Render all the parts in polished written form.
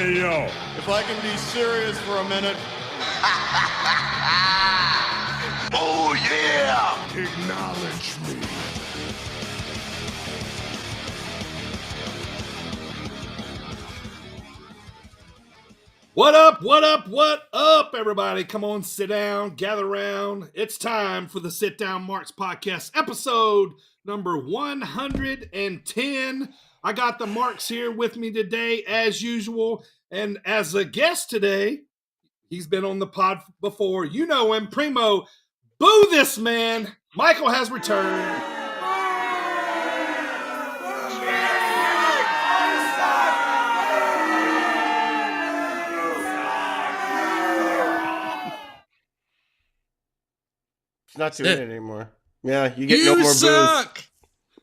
Hey, yo. If I can be serious for a minute. Oh, yeah! Acknowledge me. What up, what up, what up, everybody? Come on, sit down, gather around. It's time for the Sit Down Marks podcast, episode number 110. I got the Marks here with me today, as usual. And as a guest today, he's been on the pod before. You know him, Primo. Boo this man. Michael has returned. It's not doing it anymore. Yeah, you get no more suck!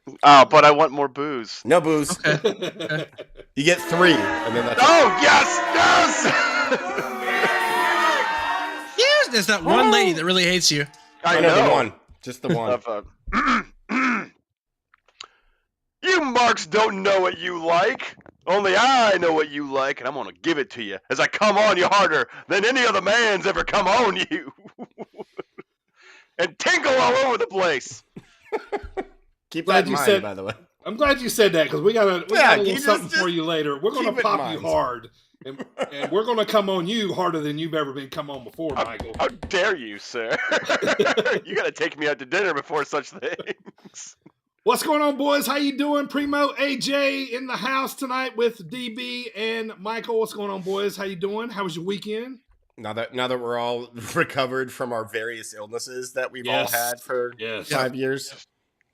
booze. Oh, but I want more booze. No booze. Okay. You get 3, and then that's Oh, yes! Yes! There's that one lady that really hates you. I the know. one. Just the one. You marks don't know what you like. Only I know what you like, and I'm gonna give it to you as I come on you harder than any other man's ever come on you. And tinkle all over the place. Keep Glad that in you mind, said- by the way. I'm glad you said that because we got a little keep something just for you later. We're going keep to it in pop you mind. hard, and we're going to come on you harder than you've ever been come on before, Michael. How dare you, sir? You gotta take me out to dinner before such things. What's going on, boys? How you doing? Primo, AJ in the house tonight with DB and Michael. What's going on, boys? How you doing? How was your weekend? Now that we're all recovered from our various illnesses that we've all Yes. had for Yes. 5 years.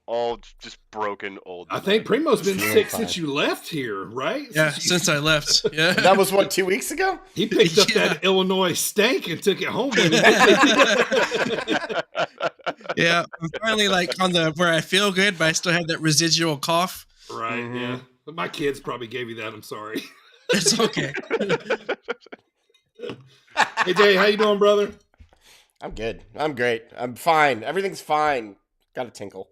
All just broken old. I think Primo's been Feeling sick fine. since you left here, right? Yeah, since I left. Yeah. That was, what, 2 weeks ago? He picked up Yeah. that Illinois steak and took it home with him. Yeah. I'm finally like on the where I feel good, but I still have that residual cough. Right, Mhm. yeah. But my kids probably gave you that. I'm sorry. It's okay. AJ, how you doing, brother? I'm good. I'm great. I'm fine. Everything's fine. Got a tinkle.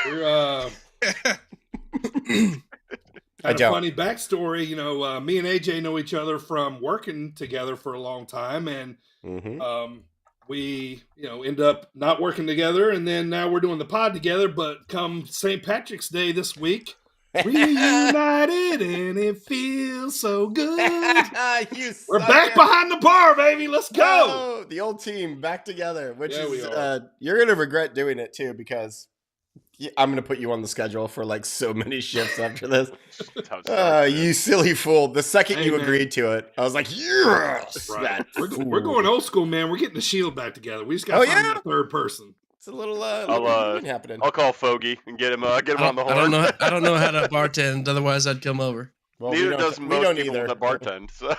We're I had a don't. funny backstory. You know, me and AJ know each other from working together for a long time, and Mm-hmm. we, end up not working together, and then now we're doing the pod together. But come St. Patrick's Day this week, reunited, and it feels so good. We're back behind the bar, baby. Let's go. Oh, the old team back together, which Yeah, we is are. you're gonna regret doing it too because I'm gonna put you on the schedule for like so many shifts after this. You silly fool! The second Hey, you man. agreed to it, I was like, yes. Right. that We're fool." going old school, man. We're getting the Shield back together. We just got Oh, to find yeah? that third person. It's a little I'll, happening. I'll call Fogey and get him I on the don't, horn. I don't know how to bartend, otherwise I'd come over. Well, Neither does we most don't people either. that bartend. So.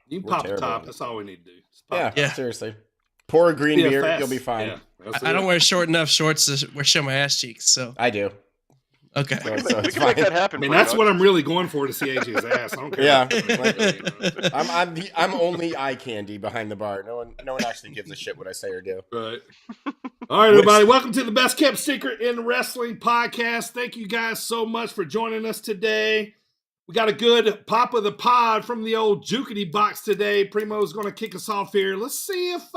You can We're pop the terrible top. at it. That's all we need to do. Just pop Yeah, the Yeah. seriously. Pour a green beer, PFS. you'll be fine. Yeah, that's I it. don't wear short enough shorts to show my ass cheeks, so I do. okay. So, We so can it's make fine. that happen. I mean, pretty that's much. what I'm really going for to see AJ's ass. I don't care. Yeah. I'm only eye candy behind the bar. No one actually gives a shit what I say or do. Right. All right, everybody. Welcome to the Best Kept Secret in Wrestling podcast. Thank you guys so much for joining us today. We got a good pop of the pod from the old Jukety box today. Primo's going to kick us off here. Let's see if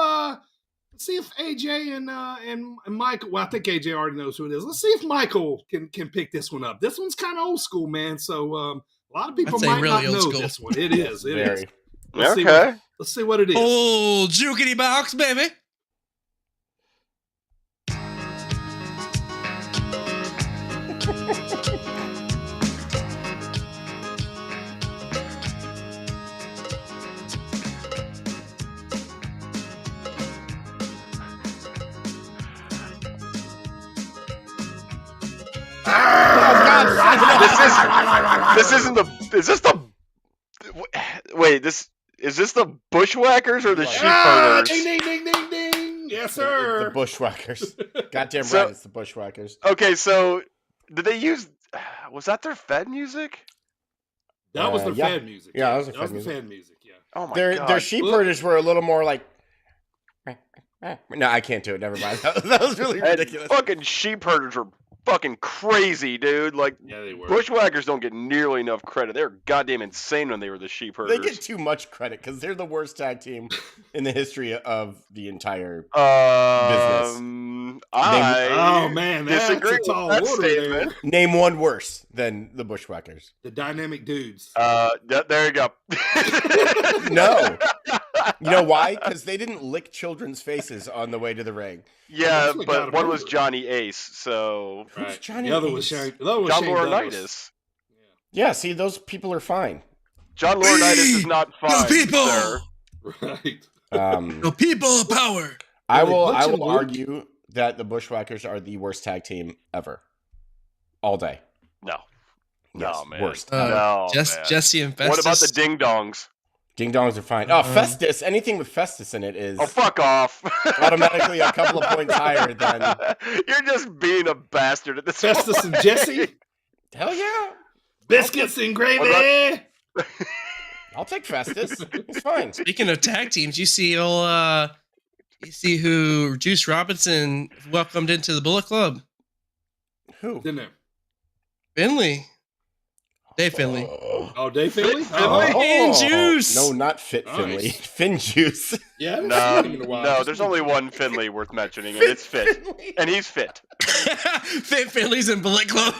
AJ and Michael. Well, I think AJ already knows who it is. Let's see if Michael can pick this one up. This one's kind of old school, man. So a lot of people I'd say might really not old know school. this one. It is. It is. Very. Let's see Okay. let's see what it is. Oh, jukety box, baby. This isn't the. Is this the? Wait, is this the Bushwhackers or the Sheep Ah, Herders? ding, ding, ding, ding, ding. Yes, It's sir. the Bushwhackers. Goddamn So- right, it's the Bushwhackers. Okay, so did they use? Was that their Fed music? That was their yeah. Fed music. Yeah, that was their the Fed music. Fed music. Yeah. Oh my Their god! sheep herders were a little more like. No, I can't do it. Never mind. That was really And ridiculous. fucking sheep herders were fucking crazy, dude. Like, Yeah, they were. Bushwhackers don't get nearly enough credit. They were goddamn insane when they were the sheep herders. They get too much credit because they're the worst tag team in the history of the entire business. I man, disagree that's a tall with that order statement. there. Name one worse than the Bushwhackers. The Dynamic Dudes. There you go. No. You know why? Because they didn't lick children's faces on the way to the ring. Yeah, but one was Johnny Ace, so... Who's Right. Johnny The other Ace? was Shane. John Laurinaitis. Yeah, see, those people are fine. John Laurinaitis is not fine, people! sir. Right. The people of power. I Really, will Butch and Luke? argue that the Bushwhackers are the worst tag team ever. All day. No. Yes, No, man. worst. No, man. Jesse and Festus. What about the Ding Dongs? Ding dongs are fine. Oh, Festus. Anything with Festus in it is Oh, fuck off. automatically a couple of points higher than... You're just being a bastard at this Festus point. and Jesse. Hell yeah. Biscuits and gravy. What I'll take Festus. He's fine. Speaking of tag teams, you see who Juice Robinson welcomed into the Bullet Club? Who? Didn't there? Finley. Dave Finley. Oh, Dave Finley? Finley? Finn Juice. No, not Fit Nice. Finley. Finn Juice. Yeah, I haven't No, seen him in a while. no, there's only one Finley worth mentioning, and it's Fit. Finley. And he's fit. Fit Finley's in Bullet Club.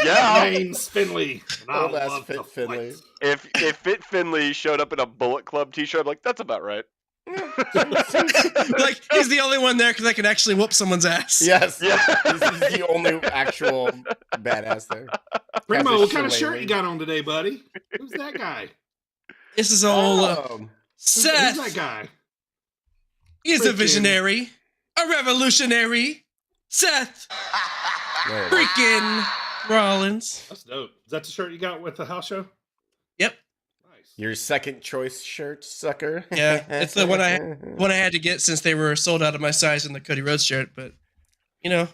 Yeah. Name's Finley. And I Old ass love Fit to Finley. fight. If Fit Finley showed up in a Bullet Club t-shirt, I'm like, that's about right. Like, he's the only one there because I can actually whoop someone's ass. Yes. Yeah. He's the only actual badass there. Primo, Has a what kind of shillelagh. shirt you got on today, buddy? Who's that guy? This is all Oh. Who's Seth. that guy? He's a Freaking- visionary, a revolutionary. Seth There. freaking Rollins. That's dope. Is that the shirt you got with the house show? Yep. Nice. Your second choice shirt, sucker. Yeah, it's the one I had to get since they were sold out of my size in the Cody Rhodes shirt. But you know,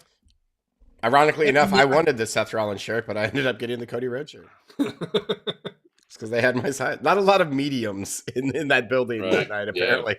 Ironically enough, I wanted the Seth Rollins shirt, but I ended up getting the Cody Rhodes shirt. It's because they had my size. Not a lot of mediums in that building Right. that night, Yeah. apparently.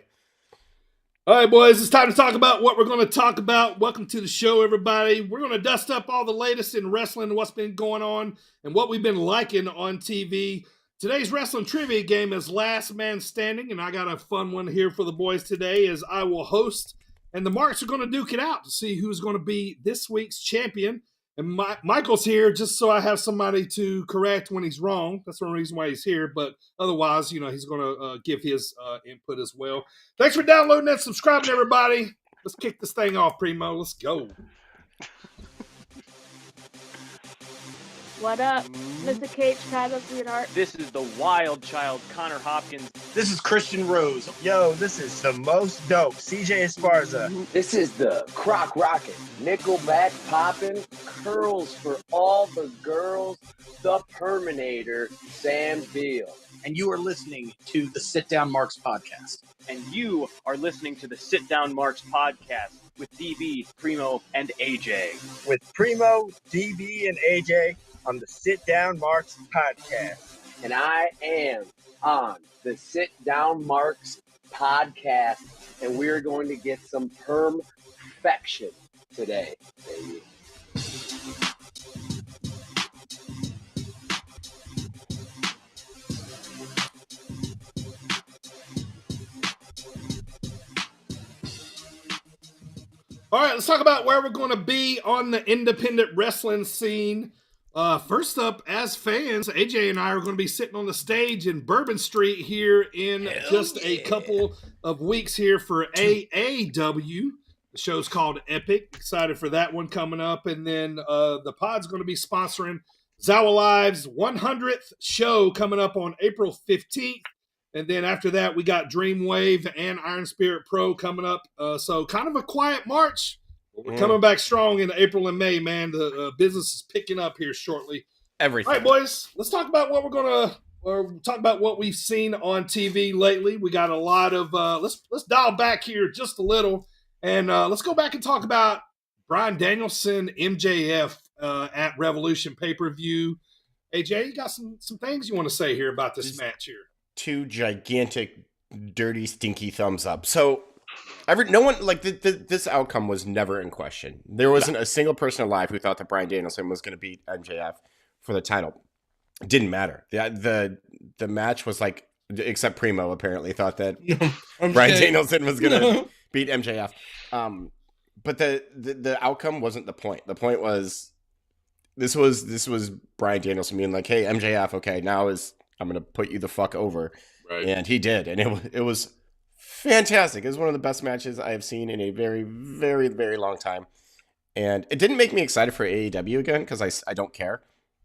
All right, boys, it's time to talk about what we're going to talk about. Welcome to the show, everybody. We're going to dust up all the latest in wrestling, what's been going on, and what we've been liking on TV. Today's wrestling trivia game is Last Man Standing, and I got a fun one here for the boys today as I will host, and the marks are going to duke it out to see who's going to be this week's champion. And Michael's here just so I have somebody to correct when he's wrong. That's the reason why he's here. But otherwise, you know, he's going to give his input as well. Thanks for downloading and subscribing, everybody. Let's kick this thing off, Primo. Let's go. What up, Mr. Cage Title Sweetheart? This is the wild child, Connor Hopkins. This is Christian Rose. Yo, this is the most dope, CJ Esparza. This is the Croc Rocket, Nickelback poppin', curls for all the girls, the Perminator, Sam Beal. And you are listening to the Sit Down Marks podcast. And you are listening to the Sit Down Marks podcast with DB, Primo, and AJ. With Primo, DB, and AJ on the Sit Down Marks podcast. And I am on the Sit Down Marks podcast, and we're going to get some perfection today, baby. All right, let's talk about where we're going to be on the independent wrestling scene. First up, as fans, AJ and I are going to be sitting on the stage in Bourbon Street here in just a couple of weeks here for AAW. The show's called Epic. Excited for that one coming up. And then the pod's going to be sponsoring Zawa Live's 100th show coming up on April 15th. And then after that, we got Dreamwave and Iron Spirit Pro coming up. So kind of a quiet March. We're coming back strong in April and May, man. The business is picking up here shortly. Everything. All right, boys, let's talk about what we're going to talk about what we've seen on TV lately. We got a lot of let's dial back here just a little, and let's go back and talk about Bryan Danielson MJF at Revolution pay-per-view. AJ, you got some things you want to say here about this match here? Two gigantic, dirty, stinky thumbs up. So No one like this outcome was never in question. There wasn't a single person alive who thought that Bryan Danielson was going to beat MJF for the title. It didn't matter. The match was like, except Primo apparently thought that Bryan Danielson was going to beat MJF. But the outcome wasn't the point. The point was this was Bryan Danielson being like, "Hey MJF, okay, I'm going to put you the fuck over," Right. And he did, and it was fantastic. It was one of the best matches I have seen in a very, very, very long time. And it didn't make me excited for AEW again because I don't care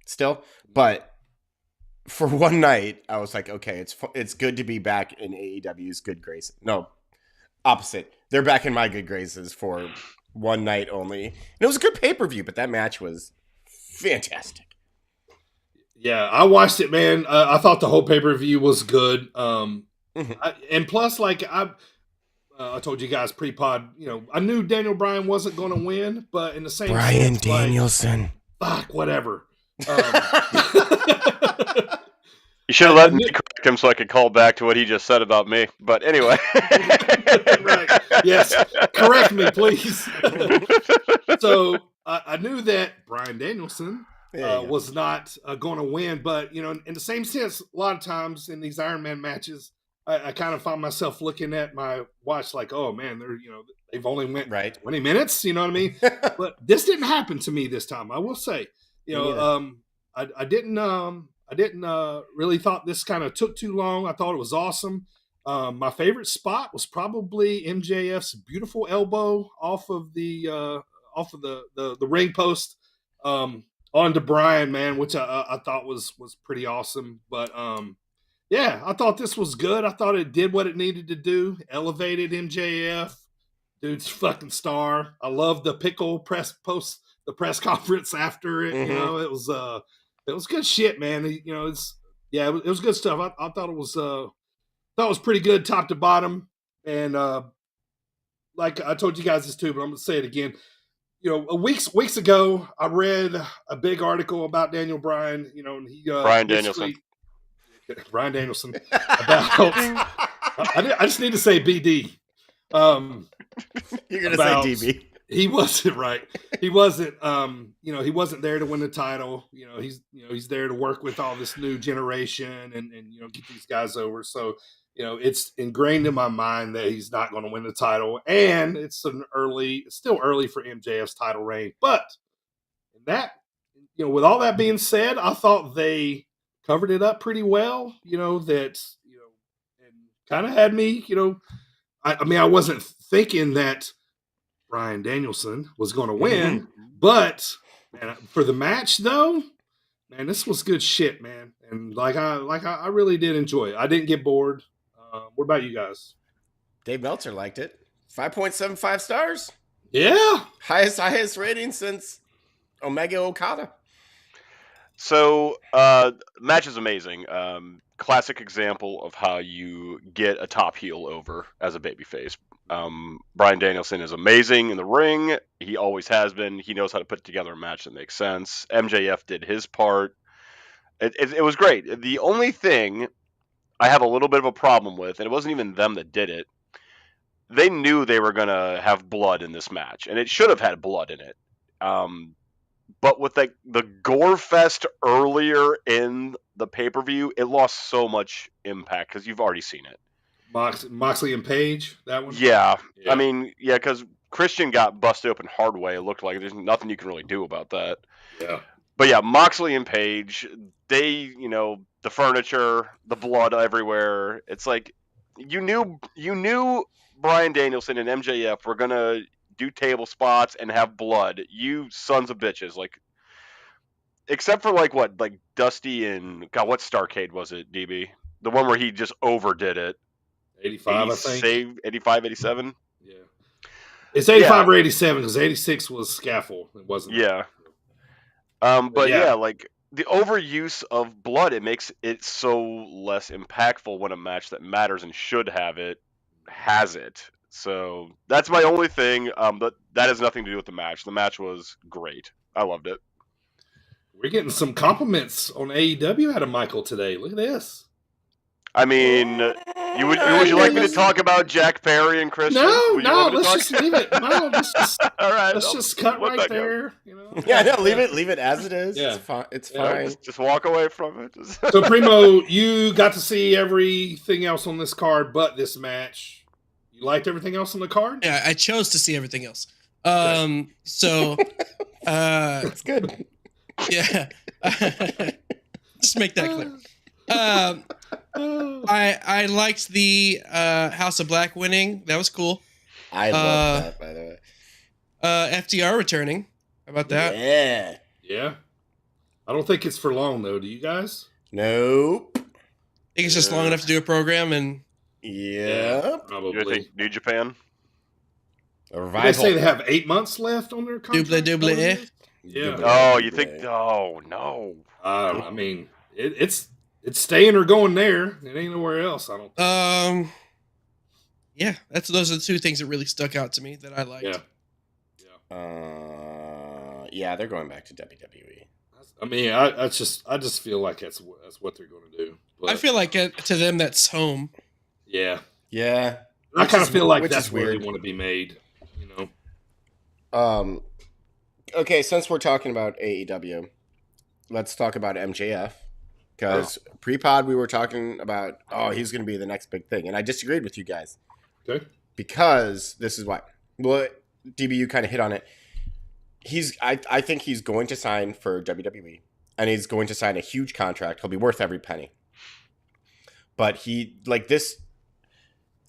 still. But for one night, I was like, okay, it's good to be back in AEW's good graces. No, opposite. They're back in my good graces for one night only. And it was a good pay-per-view, but that match was fantastic. Yeah, I watched it, man. I thought the whole pay-per-view was good. And plus, like I told you guys pre-pod, I knew Daniel Bryan wasn't going to win, but in the same Bryan sense, Danielson, fuck, whatever. You should have let me correct him so I could call back to what he just said about me. But anyway, right? Yes, correct me, please. So I knew that Bryan Danielson was not going to win, but in the same sense, a lot of times in these Iron Man matches, I kind of find myself looking at my watch like, oh man, they've only went 20 minutes, you know what I mean? But this didn't happen to me this time. I will say, I didn't really thought this kind of took too long. I thought it was awesome. My favorite spot was probably MJF's beautiful elbow off of the ring post onto Bryan, man, which I thought was pretty awesome. But yeah, I thought this was good. I thought it did what it needed to do. Elevated MJF, dude's fucking star. I love the pickle press conference after it. Mm-hmm. It was good shit, man. It was good stuff. I thought it was pretty good top to bottom. And like I told you guys this too, but I'm gonna say it again. Weeks ago, I read a big article about Daniel Bryan. And he Bryan Danielson. Bryan Danielson. About I just need to say BD. You're gonna say DB. He wasn't right. He wasn't. He wasn't there to win the title. He's there to work with all this new generation and get these guys over. So it's ingrained in my mind that he's not going to win the title, and it's still early for MJF's title reign. But with all that being said, I thought they covered it up pretty well. And kind of had me. I wasn't thinking that Bryan Danielson was going to win, but man, for the match though, man, this was good shit, man. And I really did enjoy it. I didn't get bored. What about you guys? Dave Meltzer liked it. 5.75 stars. Yeah, highest rating since Omega Okada. So match is amazing. Classic example of how you get a top heel over as a babyface. Bryan Danielson is amazing in the ring. He always has been. He knows how to put together a match that makes sense. MJF did his part. It was great. The only thing I have a little bit of a problem with, and it wasn't even them that did it, they knew they were going to have blood in this match, and it should have had blood in it. But with the gore fest earlier in the pay-per-view, it lost so much impact because you've already seen it. Moxley and Page, that one? Yeah. I mean, because Christian got busted open hard way. It looked like there's nothing you can really do about that. Yeah. But yeah, Moxley and Page, they, the furniture, the blood everywhere. It's like you knew Bryan Danielson and MJF were gonna do table spots and have blood. You sons of bitches, except for what Dusty and what Starrcade was it, DB? The one where he just overdid it. 85, I think. 85, 87? Yeah. It's 85 or 87 because 86 was Scaffold. It wasn't. Yeah. But the overuse of blood, it makes it so less impactful when a match that matters and should have it has it. So that's my only thing. But that has nothing to do with the match. The match was great. I loved it. We're getting some compliments on AEW out of Michael today. Look at this. I mean, would you like me to talk about Jack Perry and Christian? No, Would you want me to let's talk? just leave it. No, All right, let's I'll just cut let right that go. there. You know? Yeah, no, leave it as it is. Yeah. It's fine. It's Yeah. fine. Just walk away from it. So, Primo, you got to see everything else on this card but this match. You liked everything else on the card? Yeah, I chose to see everything else. So, That's good. yeah, just make that clear. I liked the House of Black winning. That was cool. I love that, by the way. FTR returning. How about that? Yeah. Yeah. I don't think it's for long, though. Do you guys? Nope. I think it's just long enough to do a program and Yep. Probably. You think New Japan? A They revival. say they have 8 months left on their contract. Double A. Yeah. Oh, you think? Oh no. I mean, it's staying or going there. It ain't nowhere else. I don't. Yeah, those are the two things that really stuck out to me that I liked. Yeah, they're going back to WWE. I mean, I just feel like that's what they're going to do. But, I feel like to them that's home. yeah. Yeah. I kind of feel like which that's is where weird. they want to be made. You know. Okay, since we're talking about AEW, let's talk about MJF. Because pre-pod we were talking about, he's going to be the next big thing. And I disagreed with you guys. Okay. Because this is why. Well, DBU kind of hit on it. I think he's going to sign for WWE. And he's going to sign a huge contract. He'll be worth every penny. But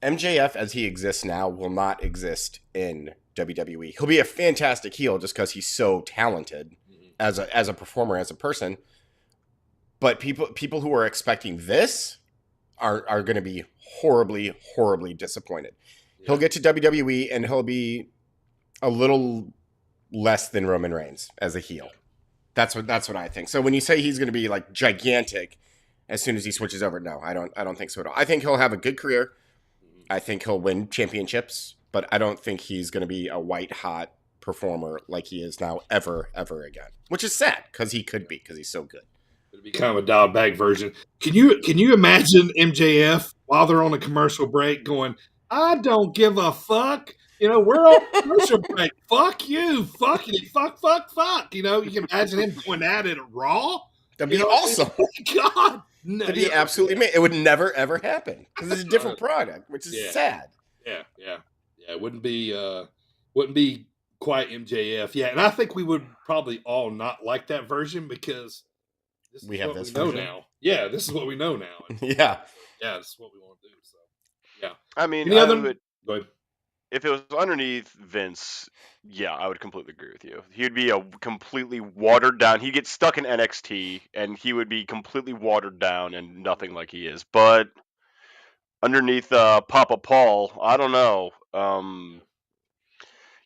MJF as he exists now will not exist in WWE. He'll be a fantastic heel just because he's so talented as a performer, as a person. But people who are expecting this are going to be horribly, horribly disappointed. Yeah. He'll get to WWE and he'll be a little less than Roman Reigns as a heel. That's what I think. So when you say he's going to be like gigantic as soon as he switches over, no, I don't think so at all. I think he'll have a good career. I think he'll win championships, but I don't think he's going to be a white hot performer like he is now ever again. Which is sad because he could be, because he's so good. It'd be kind of a dialed back version. Can you imagine MJF while they're on a commercial break going, "I don't give a fuck. You know, we're on commercial break. Fuck you, fuckity, fuck. You know, you can imagine him going at it at Raw. That'd be awesome. God, no, that'd be absolutely amazing. It would never ever happen because it's a different product, which is sad. Yeah. It wouldn't be quite MJF. Yeah, and I think we would probably all not like that version because this is what we know now. Yeah, this is what we know now. Yeah, this is what we want to do. So, yeah. I mean, go ahead. If it was underneath Vince, yeah, I would completely agree with you. He'd be a completely watered down. He'd get stuck in NXT, and he would be completely watered down and nothing like he is. But underneath Papa Paul, I don't know.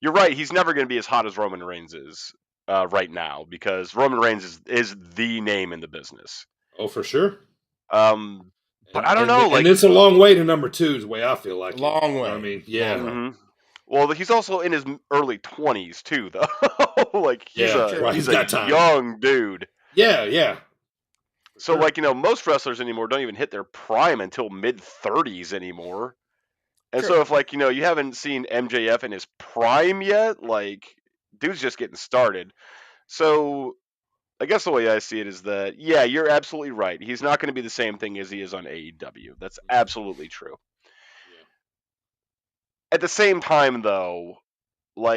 You're right. He's never going to be as hot as Roman Reigns is right now because Roman Reigns is the name in the business. Oh, for sure. But I don't know. And it's a long way to number 2 is the way I feel like. Long way. I mean, yeah. Mm-hmm. Well, he's also in his early 20s too, though. Like he's a young dude. Yeah. So most wrestlers anymore don't even hit their prime until mid-30s anymore. And so if you haven't seen MJF in his prime yet, dude's just getting started. So I guess the way I see it is that, yeah, you're absolutely right. He's not going to be the same thing as he is on AEW. That's absolutely true. Yeah. At the same time, though,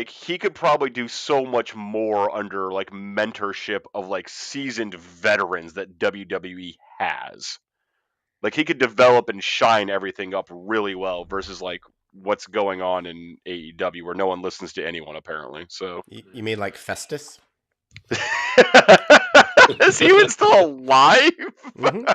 he could probably do so much more under, mentorship of, seasoned veterans that WWE has. He could develop and shine everything up really well versus, what's going on in AEW where no one listens to anyone, apparently. So you mean like Festus? Is he even still alive? Mm-hmm.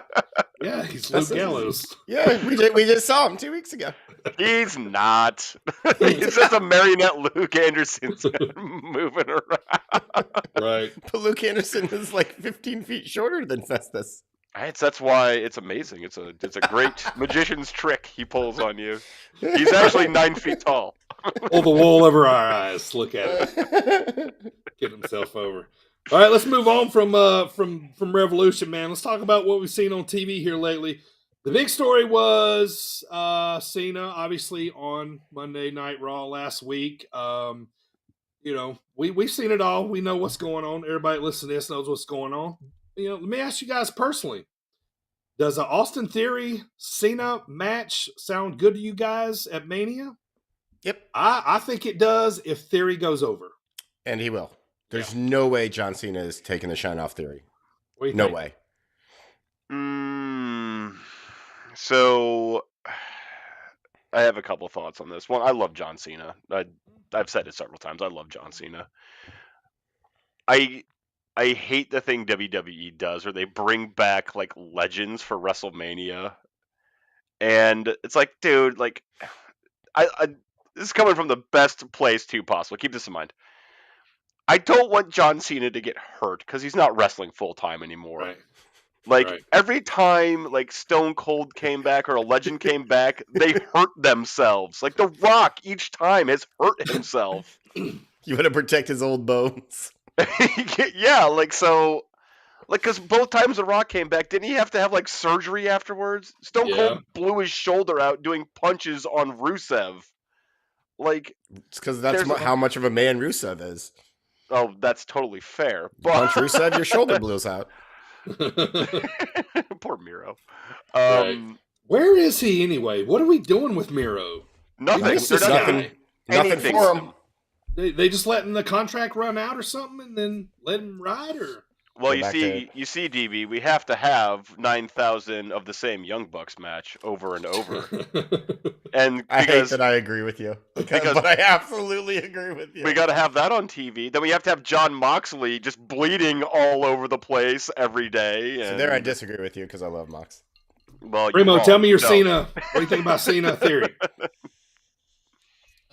Yeah, he's Luke Gallows. Yeah, we just saw him 2 weeks ago. He's not. He's just a marionette Luke Anderson moving around. Right. But Luke Anderson is 15 feet shorter than Festus. That's why it's amazing. It's a great magician's trick he pulls on you. He's actually 9 feet tall. Pull the wool over our eyes. Look at it. Get himself over. All right, let's move on from Revolution, man. Let's talk about what we've seen on TV here lately. The big story was Cena, obviously, on Monday Night Raw last week. We've seen it all. We know what's going on. Everybody listening to this knows what's going on. Let me ask you guys personally. Does an Austin Theory Cena match sound good to you guys at Mania? Yep. I think it does if Theory goes over. And he will. There's no way John Cena is taking the shine off Theory. No way. So I have a couple thoughts on this. One, I love John Cena. I've said it several times. I love John Cena. I hate the thing WWE does where they bring back like legends for WrestleMania. And it's like, dude, like I this is coming from the best place too possible. Keep this in mind. I don't want John Cena to get hurt because he's not wrestling full time anymore. Right. Like Right. every time like Stone Cold came back or a legend came back, they hurt themselves. Like The Rock each time has hurt himself. You want to protect his old bones. Yeah, like so, like because both times The Rock came back, didn't he have to have like surgery afterwards? Stone Cold blew his shoulder out doing punches on Rusev. Like it's because that's how much of a man Rusev is. Oh, that's totally fair. But punch Rusev, your shoulder blows out. Poor Miro. Right. Where is he anyway? What are we doing with Miro? Nothing. Nothing for him. They just letting the contract run out or something, and then let him ride, or well, you see, DB, we have to have 9,000 of the same Young Bucks match over and over. And I hate that I agree with you, but I absolutely agree with you. We got to have that on TV. Then we have to have John Moxley just bleeding all over the place every day. And... So there, I disagree with you because I love Mox. Well, Primo, tell me your Cena. What do you think about Cena Theory?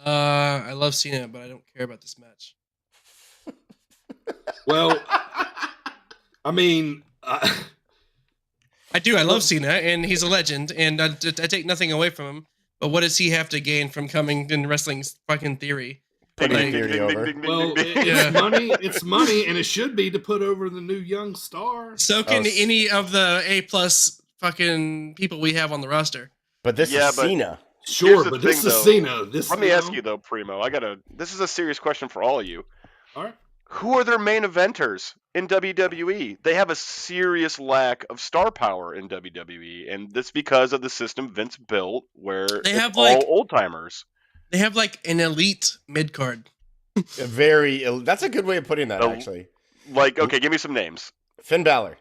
I love Cena, but I don't care about this match. Well, I mean, I do. I love Cena, and he's a legend, and I take nothing away from him. But what does he have to gain from coming in wrestling's fucking Theory? Putting Theory over. Well, it's money. It's money, and it should be to put over the new young star. So can any of the A+ fucking people we have on the roster. But this is Cena. Sure, but this is Cena. Let me ask you though, Primo. This is a serious question for all of you. All right. Who are their main eventers in WWE? They have a serious lack of star power in WWE, and that's because of the system Vince built, where they have all old timers. They have like an elite mid card. That's a good way of putting that, actually. Like, okay, give me some names. Finn Balor.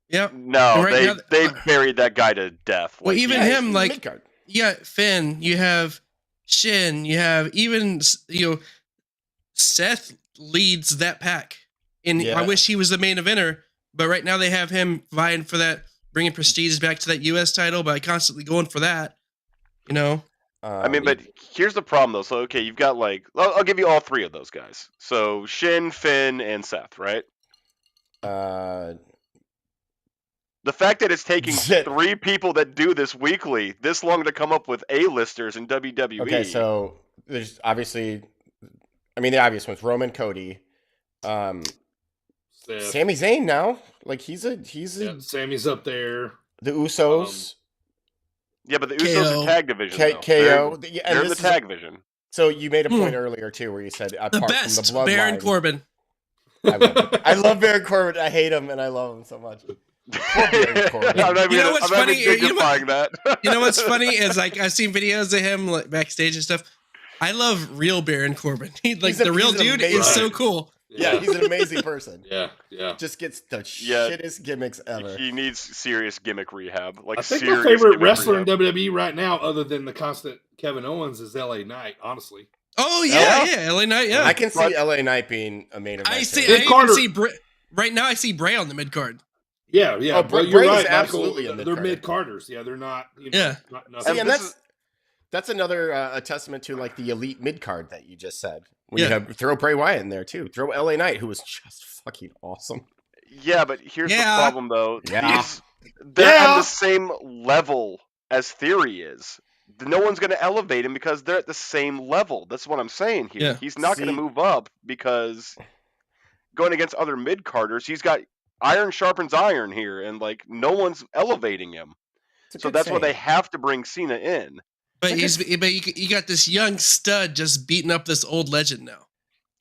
Yep. No, they buried that guy to death. Well, even him, like, yeah, Finn. You have Shin. You have even Seth leads that pack. And I wish he was the main eventer, but right now they have him vying for that, bringing prestige back to that U.S. title by constantly going for that. I mean, but here's the problem, though. So, okay, you've got I'll give you all three of those guys. So, Shin, Finn, and Seth, right? The fact that it's taking three people that do this weekly this long to come up with A-listers in WWE. Okay, so there's obviously, the obvious ones: Roman, Cody, Sami Zayn. Now, like he's Sammy's up there. The Usos. Yeah, but the Usos are tag division. KO. They're in the tag division. So you made a point earlier too, where you said the best from the bloodline, Baron Corbin. I love Baron Corbin. I hate him, and I love him so much. Baron Corbin. You know what's funny? You know what's funny is I've seen videos of him like backstage and stuff. I love real Baron Corbin. The real dude is so cool. Yeah, he's an amazing person. Yeah. Just gets the shittest gimmicks ever. He needs serious gimmick rehab. I think my favorite wrestler in WWE right now, other than the constant Kevin Owens, is LA Knight, honestly. Oh, yeah, LA Knight, yeah. I can see LA Knight being a main event. Right now I see Bray on the mid-card. Yeah. Oh, you're right, absolutely Michael. They're mid-carders. Yeah, they're not. Not nothing. See, and that's another a testament to like the elite mid-card that you just said. When you throw Bray Wyatt in there too. Throw LA Knight, who was just fucking awesome. Yeah, but here's the problem though. Yeah. They're on the same level as Theory is. No one's going to elevate him because they're at the same level. That's what I'm saying here. Yeah. He's not going to move up because going against other mid-carders, he's got iron sharpens iron here, and no one's elevating him. So that's why they have to bring Cena in. But you got this young stud just beating up this old legend now.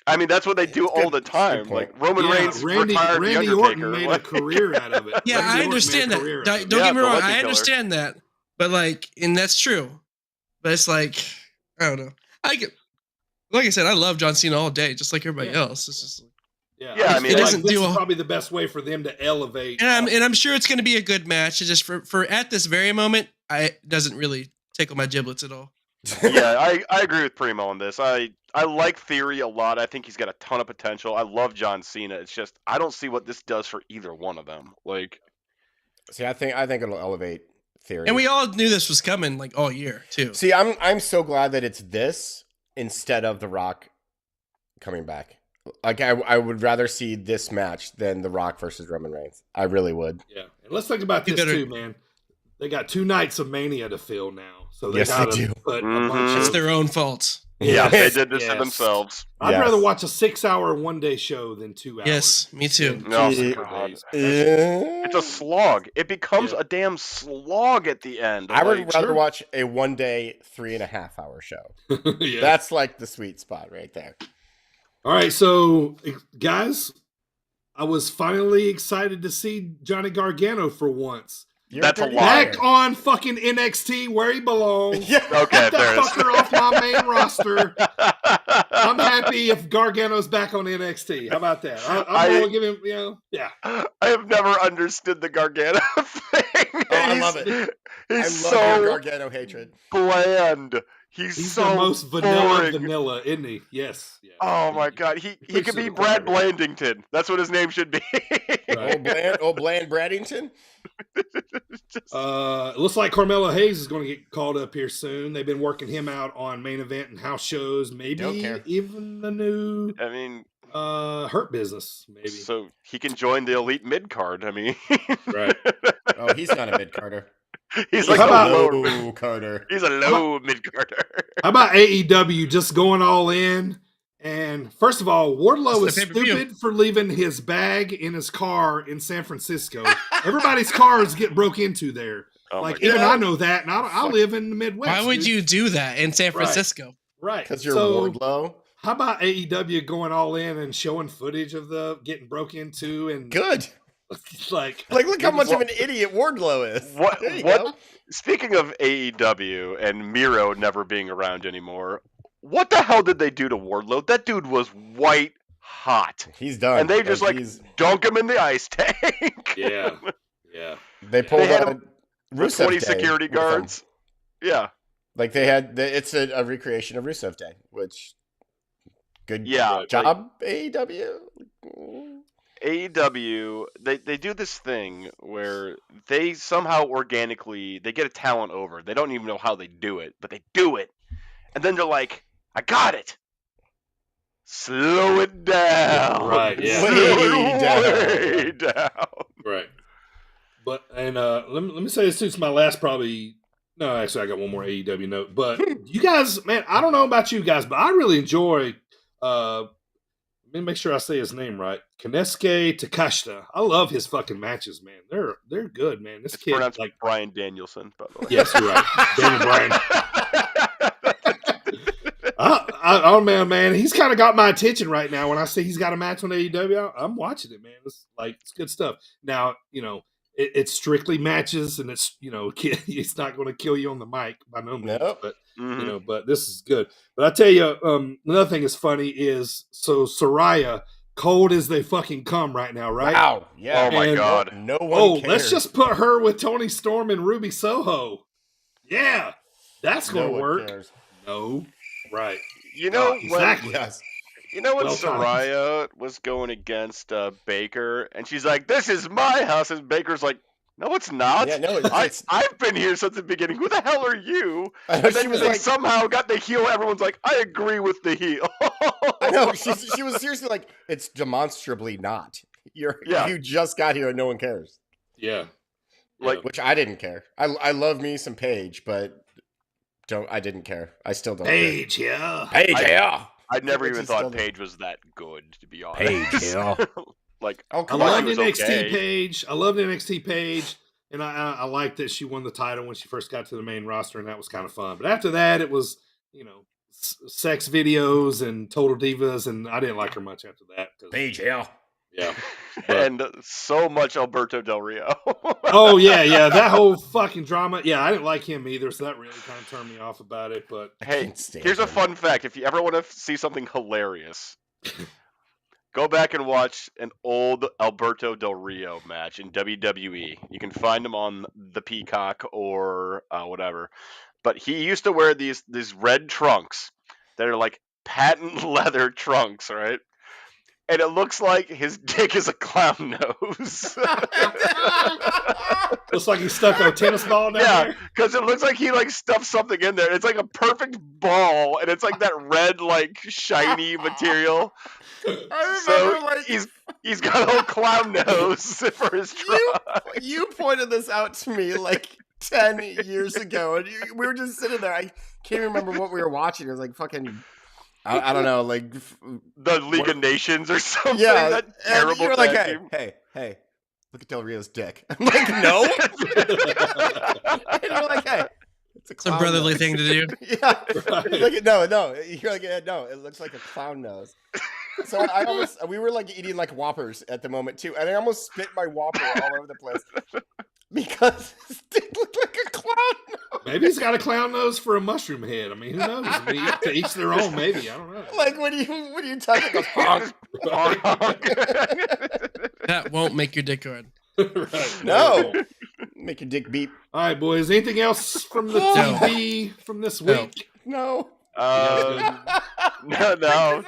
I mean, that's what they do all the time. Like Roman Reigns retired Randy the Orton Undertaker. made a career out of it. Yeah, I understand that. Don't get me wrong. I understand that. But and that's true. But it's like, I don't know. Like I said, I love John Cena all day, just like everybody else. It's just I mean, this is probably the best way for them to elevate. And I'm sure it's going to be a good match. It's just for at this very moment, it doesn't really tickle my giblets at all. Yeah, I agree with Primo on this. I like Theory a lot. I think he's got a ton of potential. I love John Cena. It's just I don't see what this does for either one of them. See, I think it'll elevate Theory. And we all knew this was coming all year too. See, I'm so glad that it's this instead of The Rock coming back. Like I would rather see this match than The Rock versus Roman Reigns. I really would. Yeah, and let's think about this too, man. They got 2 nights of Mania to fill now, so they got to put a bunch. It's their own fault. Yeah, they did this to themselves. I'd rather watch a 6-hour one-day show than 2 hours. Yes, me too. No, it's a slog. It becomes a damn slog at the end. I would rather watch a 1-day 3.5-hour show. That's like the sweet spot right there. All right, so guys, I was finally excited to see Johnny Gargano for once. That's a lie. Back on fucking NXT where he belongs. Okay, Get that fucker off my main roster. I'm happy if Gargano's back on NXT. How about that? I'm going to give him, I have never understood the Gargano thing. Oh, I love it. He's I love your Gargano hatred. Bland. He's so the most vanilla, isn't he? Yes. Yeah. Oh my God, he could be Brad Blandington. That's what his name should be. Old Bland Braddington. It looks like Carmelo Hayes is going to get called up here soon. They've been working him out on main event and house shows, maybe even the new. Hurt Business, maybe. So he can join the elite mid card. I mean, right? Oh, he's not a mid carder. He's like a low carder. He's a low mid carder. How about AEW just going all in? And first of all, Wardlow is stupid for leaving his bag in his car in San Francisco. Everybody's cars get broke into there. Even I know that, and I live in the Midwest. Why would you do that in San Francisco? Right. Because you're Wardlow. How about AEW going all in and showing footage of the getting broke into? And good. Like look how much of an idiot Wardlow is. What? Speaking of AEW and Miro never being around anymore, what the hell did they do to Wardlow? That dude was white hot. He's done. And they just dunk him in the ice tank. Yeah. They pulled out Rusev 20 security guards. Yeah. Like it's a recreation of Rusev Day, which good job, AEW. AEW, they do this thing where they somehow organically, they get a talent over. They don't even know how they do it, but they do it. And then they're like, I got it. Slow it down. Right, yeah. Way down. Right. But, and let me say this too. It's my last no, actually I got one more AEW note. But you guys, man, I don't know about you guys, but I really enjoy, let me make sure I say his name right. Konosuke Takeshita. I love his fucking matches, man. They're good, man. This kid, like Bryan Danielson, by the way. Yes, you're right. Daniel Bryan. Oh man, he's kind of got my attention right now. When I see he's got a match on AEW, I'm watching it, man. It's good stuff. Now, it's strictly matches, and it's it's not going to kill you on the mic by no means. Nope. But but this is good. But I tell you, another thing is funny is Saraya, cold as they fucking come right now, right? Wow, yeah. Oh my God, no one cares. Let's just put her with Tony Storm and Ruby Soho. Yeah, that's going to work. Cares. No, right. Exactly. Yes. You know when Saraya was going against Baker, and she's like, "This is my house," and Baker's like, "No, it's not. Yeah, no, I've been here since the beginning. Who the hell are you?" And then they somehow got the heel. Everyone's like, "I agree with the heel." I know. She was seriously like, "It's demonstrably not. You just got here and no one cares." Yeah. Which I didn't care. I love me some Paige, but I didn't care. I still don't. Paige, care. Yeah. Paige, yeah. I never even thought Paige was that good, to be honest. Paige, yeah. I love NXT Paige. I love NXT Paige. And I liked that she won the title when she first got to the main roster, and that was kind of fun. But after that, it was, sex videos and Total Divas, and I didn't like her much after that. BGL. Yeah. And so much Alberto Del Rio. Oh, yeah. That whole fucking drama. Yeah, I didn't like him either, so that really kind of turned me off about it. But hey, here's a fun fact. If you ever want to see something hilarious, go back and watch an old Alberto Del Rio match in WWE. You can find him on the Peacock or whatever. But he used to wear these red trunks that are like patent leather trunks, right? And it looks like his dick is a clown nose. looks like he stuck a tennis ball down there. Because it looks like he stuffed something in there. It's like a perfect ball, and it's like that red, shiny material. I remember, he's got a whole clown nose for his trunk. You pointed this out to me 10 years ago, and we were just sitting there. I can't remember what we were watching. It was fucking, I don't know, the League of Nations or something. Yeah, that terrible. You were like, hey, look at Del Rio's dick. I'm like, no. And you're like, hey, it's a brotherly thing to do. Yeah, right. No. You're like, yeah, no, it looks like a clown nose. So we were eating Whoppers at the moment too, and I almost spit my Whopper all over the place because his dick looked like a clown nose. Maybe he's got a clown nose for a mushroom head. I mean, who knows? To each their own. Maybe, I don't know. When you touch it, it goes honk. That won't make your dick hard. Right. No. Make your dick beep. All right, boys. Anything else from the TV from this week? No. No.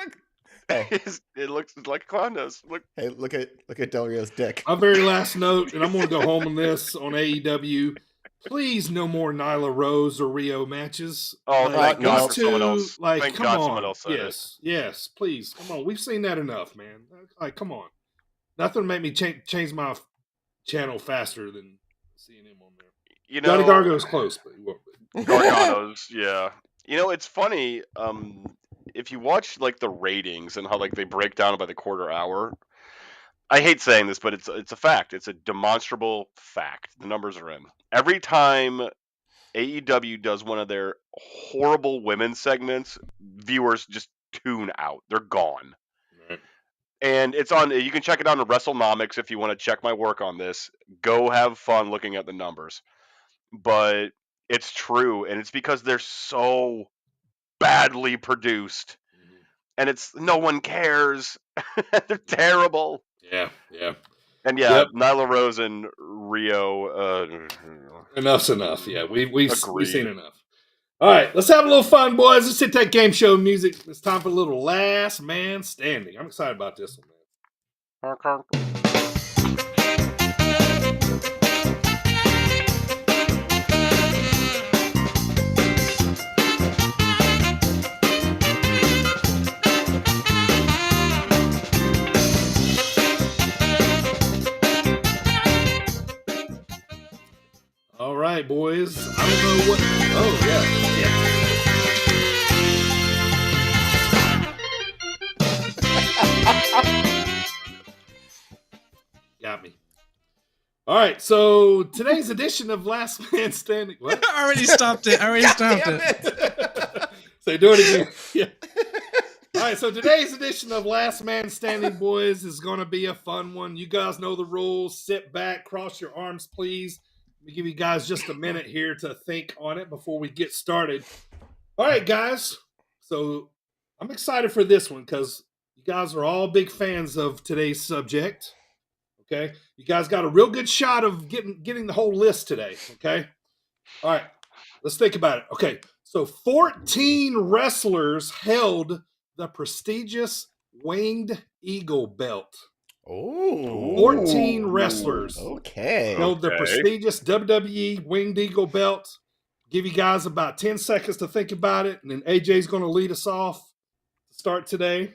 Hey. It looks like a clown nose. Hey, look at Del Rio's dick. My very last note, and I'm going to go home on this on AEW. Please, no more Nyla Rose or Rio matches. Oh, thank God for someone else. Thank God on. Someone else said yes, please, come on. We've seen that enough, man. Come on. Nothing made me change my channel faster than seeing him on there. Johnny Gargano's close, but he won't be. Gargano's, yeah. It's funny. If you watch the ratings and how they break down by the quarter hour, I hate saying this, but it's a fact. It's a demonstrable fact. The numbers are in. Every time AEW does one of their horrible women's segments, viewers just tune out. They're gone. Right. And it's on. You can check it out on WrestleNomics if you want to check my work on this. Go have fun looking at the numbers. But it's true, and it's because they're so badly produced, and no one cares. They're terrible. Yeah. And Nyla Rose and Rio. Enough's enough. Yeah, we've seen enough. All right, let's have a little fun, boys. Let's hit that game show music. It's time for a little Last Man Standing. I'm excited about this one, man. All right, boys. I don't know what. Oh, yeah. Got me. All right, so today's edition of Last Man Standing. What? I already stopped it. So do it again. Yeah. All right, so today's edition of Last Man Standing, boys, is going to be a fun one. You guys know the rules. Sit back, cross your arms, please. Let me give you guys just a minute here to think on it before we get started. All right, guys. So I'm excited for this one because you guys are all big fans of today's subject. Okay? You guys got a real good shot of getting the whole list today. Okay? All right. Let's think about it. Okay. So 14 wrestlers held the prestigious Winged Eagle belt. Oh, 14 wrestlers. Okay. Held the prestigious WWE Winged Eagle belt. Give you guys about 10 seconds to think about it, and then AJ's going to lead us off to start today.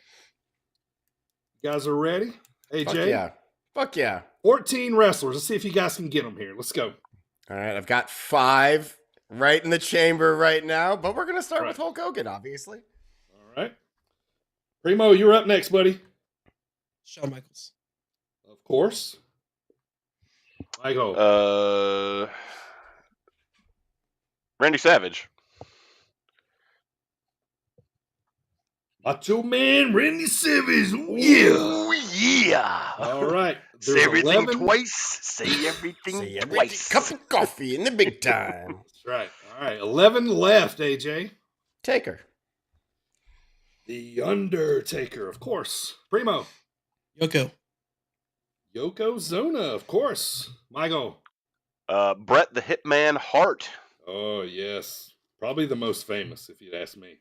You guys are ready? AJ? Fuck yeah. 14 wrestlers. Let's see if you guys can get them here. Let's go. All right. I've got 5 right in the chamber right now, but we're going to start with Hulk Hogan, obviously. All right. Primo, you're up next, buddy. Shawn Michaels. Of course. Michael. Randy Savage. Macho Man Randy Savage. Ooh, yeah. Ooh, yeah. All right. Say There's everything 11. twice. Say everything Say everything. twice. Cup of coffee in the big time. That's right. All right. 11 left, AJ. Taker. The Undertaker, of course. Primo. Yoko. Yokozuna, of course. Michael. Bret the Hitman Hart. Oh, yes. Probably the most famous, if you'd ask me.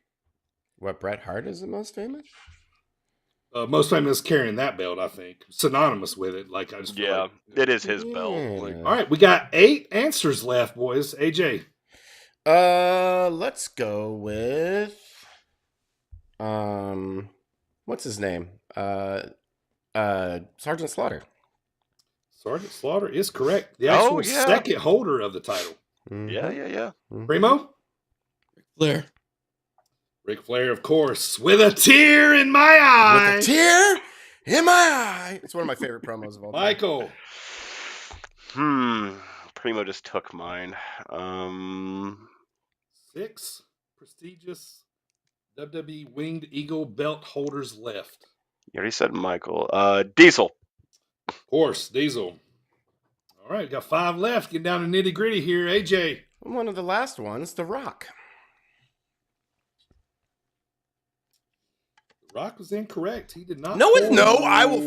What, Bret Hart is the most famous? Most famous carrying that belt, I think. Synonymous with it. Like, I just feel like, it is his belt. Like, all right, we got 8 answers left, boys. AJ. Let's go with what's his name? Sergeant Slaughter. Sergeant Slaughter is correct. The actual second holder of the title. Mm-hmm. Yeah. Primo? Flair. Ric Flair, of course, with a tear in my eye. With a tear in my eye. It's one of my favorite promos of all time. Michael. Primo just took mine. 6 prestigious WWE Winged Eagle belt holders left. You already said Michael. Diesel. Of course, Diesel. All right, got 5 left. Get down to nitty gritty here. AJ. One of the last ones, The Rock. The Rock was incorrect. He did not. No, I will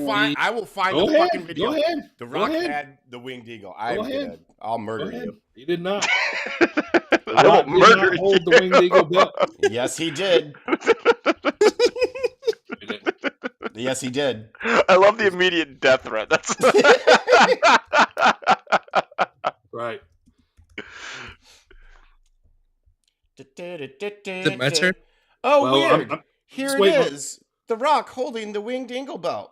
find the fucking video. Go ahead. The Rock had the winged eagle. I'll murder you. He did not. I will murder you. Hold the Winged Eagle belt. Yes, he did. Yes, he did. I love the immediate death threat. That's right. Is it my turn? Oh, well, weird. Here it is. On. The Rock holding the winged eagle belt.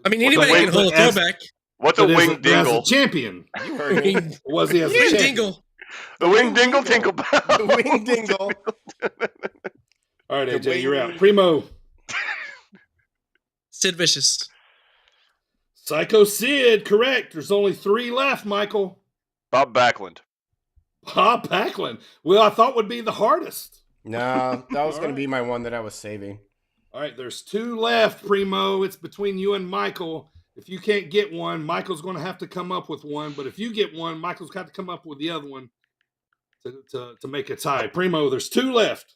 I mean, anybody can hold a throwback. What's a winged dingle? As a champion. You heard me. Was he as a champion? Dingle. The winged dingle tinkle belt. The winged dingle. All right, AJ, you're out. Primo. Sid Vicious. Psycho Sid, correct. There's only 3 left, Michael. Bob Backlund. Bob Backlund. Well, I thought would be the hardest. No, that was going to be my one that I was saving. All right, there's 2 left, Primo. It's between you and Michael. If you can't get one, Michael's going to have to come up with one. But if you get one, Michael's got to come up with the other one to make a tie. Primo, there's 2 left.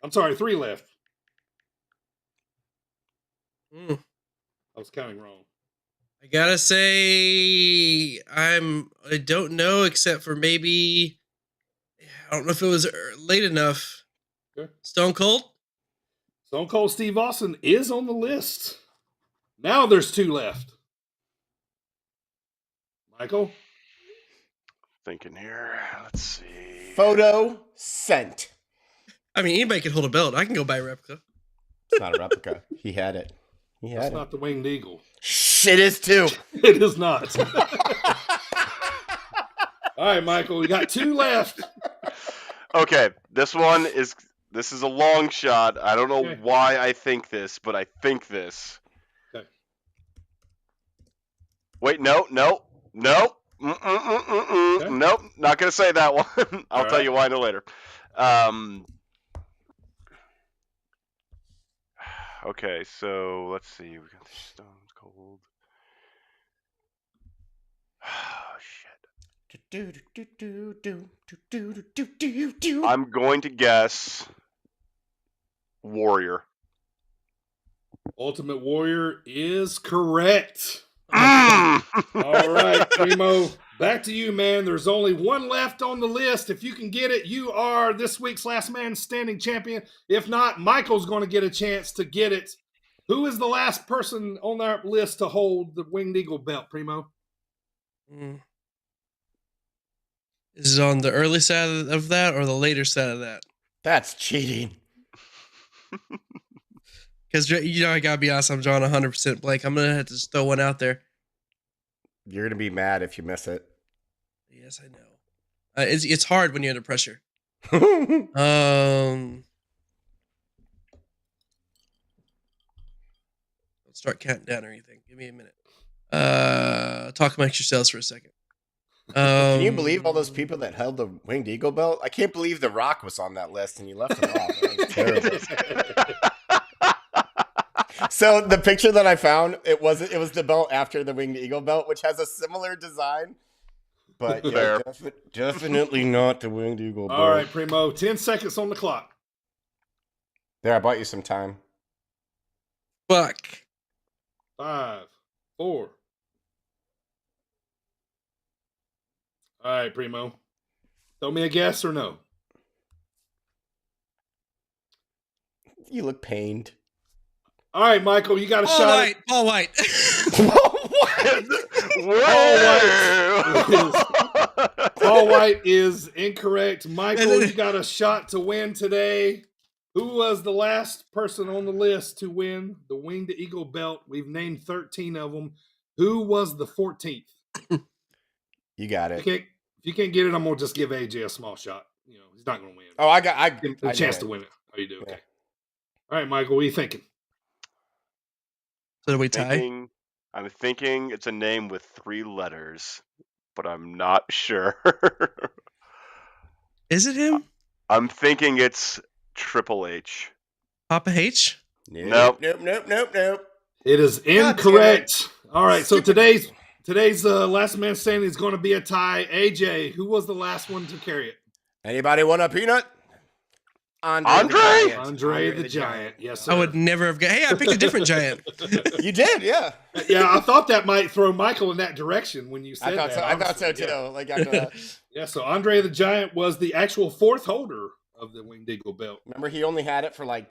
I'm sorry, 3 left. I was counting wrong. I gotta say, I don't know, except for maybe, I don't know if it was late enough. Okay. Stone Cold? Stone Cold Steve Austin is on the list. Now there's 2 left. Michael? Thinking here. Let's see. Photo sent. I mean, anybody can hold a belt. I can go buy a replica. It's not a replica. He had it. That's not the Winged Eagle. Shit is too. It is not. All right, Michael, we got 2 left. Okay, this is a long shot. I don't know why I think this, but I think this. Okay. Wait, no. Okay. Nope, not gonna say that one. I'll tell you why no later. Okay, so let's see. We got the Stone Cold. Oh shit. I'm going to guess Warrior. Ultimate Warrior is correct. All right, Primo. Back to you, man. There's only 1 left on the list. If you can get it, you are this week's Last Man Standing champion. If not, Michael's going to get a chance to get it. Who is the last person on that list to hold the Winged Eagle belt, Primo? Is it on the early side of that or the later side of that? That's cheating. Because, I got to be honest, I'm drawing 100% blank. I'm going to have to just throw one out there. You're going to be mad if you miss it. Yes, I know. It's hard when you're under pressure. Don't start counting down or anything. Give me a minute. Talk amongst yourselves for a second. Can you believe all those people that held the Winged Eagle belt? I can't believe The Rock was on that list and you left him off. That was terrible. So the picture that I found, it was the belt after the Winged Eagle belt, which has a similar design. But yeah, definitely not the Winged Eagle belt. All right, Primo, 10 seconds on the clock. There, I bought you some time. Fuck. 5, 4. All right, Primo. Throw me a guess or no? You look pained. All right, Michael, you got a shot. Paul White. Paul White is incorrect. Michael, you got a shot to win today. Who was the last person on the list to win the Winged Eagle belt? We've named 13 of them. Who was the 14th? You got it. If you can't get it, I'm gonna just give AJ a small shot. You know, he's not gonna win. Oh, I give him a chance to win it. Oh, you do? Okay. Yeah. All right, Michael, what are you thinking? So do we tie? I'm thinking it's a name with 3 letters, but I'm not sure. Is it him? I'm thinking it's Triple H. Papa H? Nope. It is incorrect. All right, so today's last man standing is going to be a tie. AJ, who was the last one to carry it? Anybody want a peanut? Andre the Giant. Yes, sir. I would never have Hey, I picked a different giant. You did, yeah. Yeah, I thought that might throw Michael in that direction when you said that. I thought so too. Yeah. Like after that. Yeah, so Andre the Giant was the actual 4th holder of the Winged Eagle belt. Remember, he only had it for like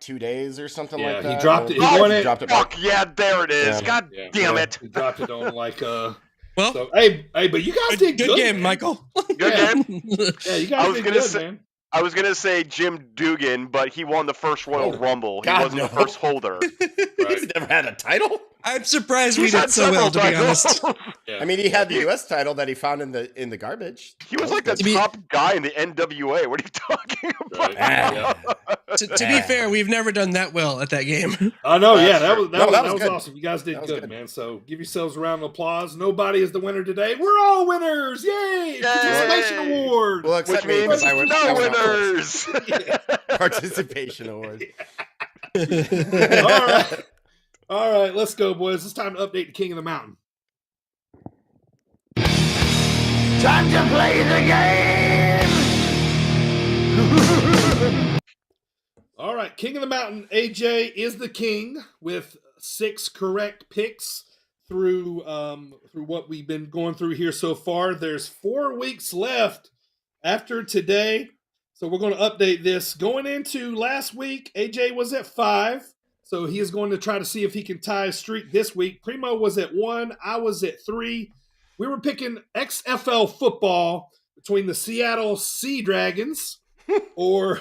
2 days or something like that. He dropped it. He won it. Fuck yeah, there it is. Yeah. God damn it. He dropped it on like Well, so, hey, but you guys did good. Good game, man. Michael. Good game. Yeah, you guys did good, man. I was gonna say Jim Dugan, but he won the first Royal Rumble. God, he wasn't no. the first holder. He's never had a title. I'm surprised we He's did had so well, to be several honest. titles. Yeah. I mean, he had the U.S. title that he found in the garbage. He was like the top guy in the NWA. What are you talking about? Right. To be fair, we've never done that well at that game. I know, yeah, That's that true. was good. awesome. You guys did That was good, good. man. So give yourselves a round of applause. Nobody is the winner today. We're all winners. Yay! Participation award. Well, Which except me, means 'cause I went- no I went first. winners. Participation award. All right, let's go, boys. It's time to update the King of the Mountain. Time to play the game! All right, King of the Mountain, AJ is the king with 6 correct picks through what we've been going through here so far. There's 4 weeks left after today, so we're going to update this. Going into last week, AJ was at 5, so he is going to try to see if he can tie a streak this week. Primo was at 1, I was at 3. We were picking XFL football between the Seattle Sea Dragons or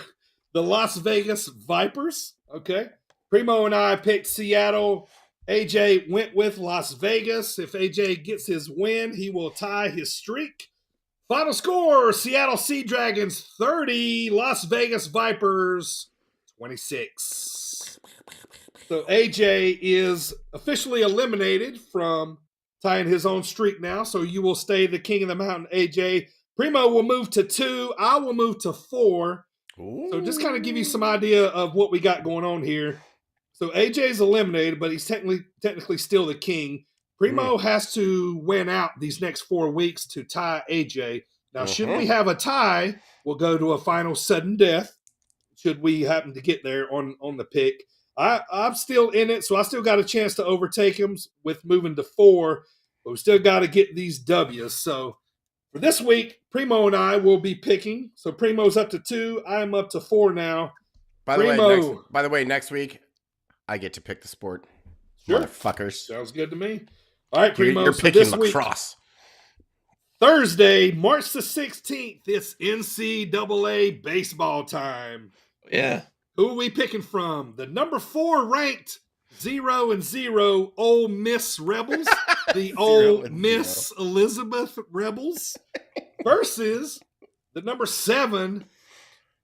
the Las Vegas Vipers. Okay. Primo and I picked Seattle. AJ went with Las Vegas. If AJ gets his win, he will tie his streak. Final score, Seattle Sea Dragons 30, Las Vegas Vipers 26. So AJ is officially eliminated from tying his own streak now. So you will stay the King of the Mountain, AJ. Primo will move to 2. I will move to 4. Ooh. So just kind of give you some idea of what we got going on here. So AJ's eliminated, but he's technically still the king. Primo has to win out these next 4 weeks to tie AJ. Now, should we have a tie, we'll go to a final sudden death. Should we happen to get there on the pick. I'm still in it, so I still got a chance to overtake him with moving to 4, but we still got to get these W's. So for this week, Primo and I will be picking. So Primo's up to 2. I'm up to 4 now. By the way, next week, I get to pick the sport. Sure. Motherfuckers. Sounds good to me. All right, Primo. You're so picking this week, lacrosse. Thursday, March the 16th, it's NCAA baseball time. Yeah. Who are we picking from? The number 4 ranked 0-0 Ole Miss Rebels, the Ole Miss Elizabeth Rebels, versus the number 7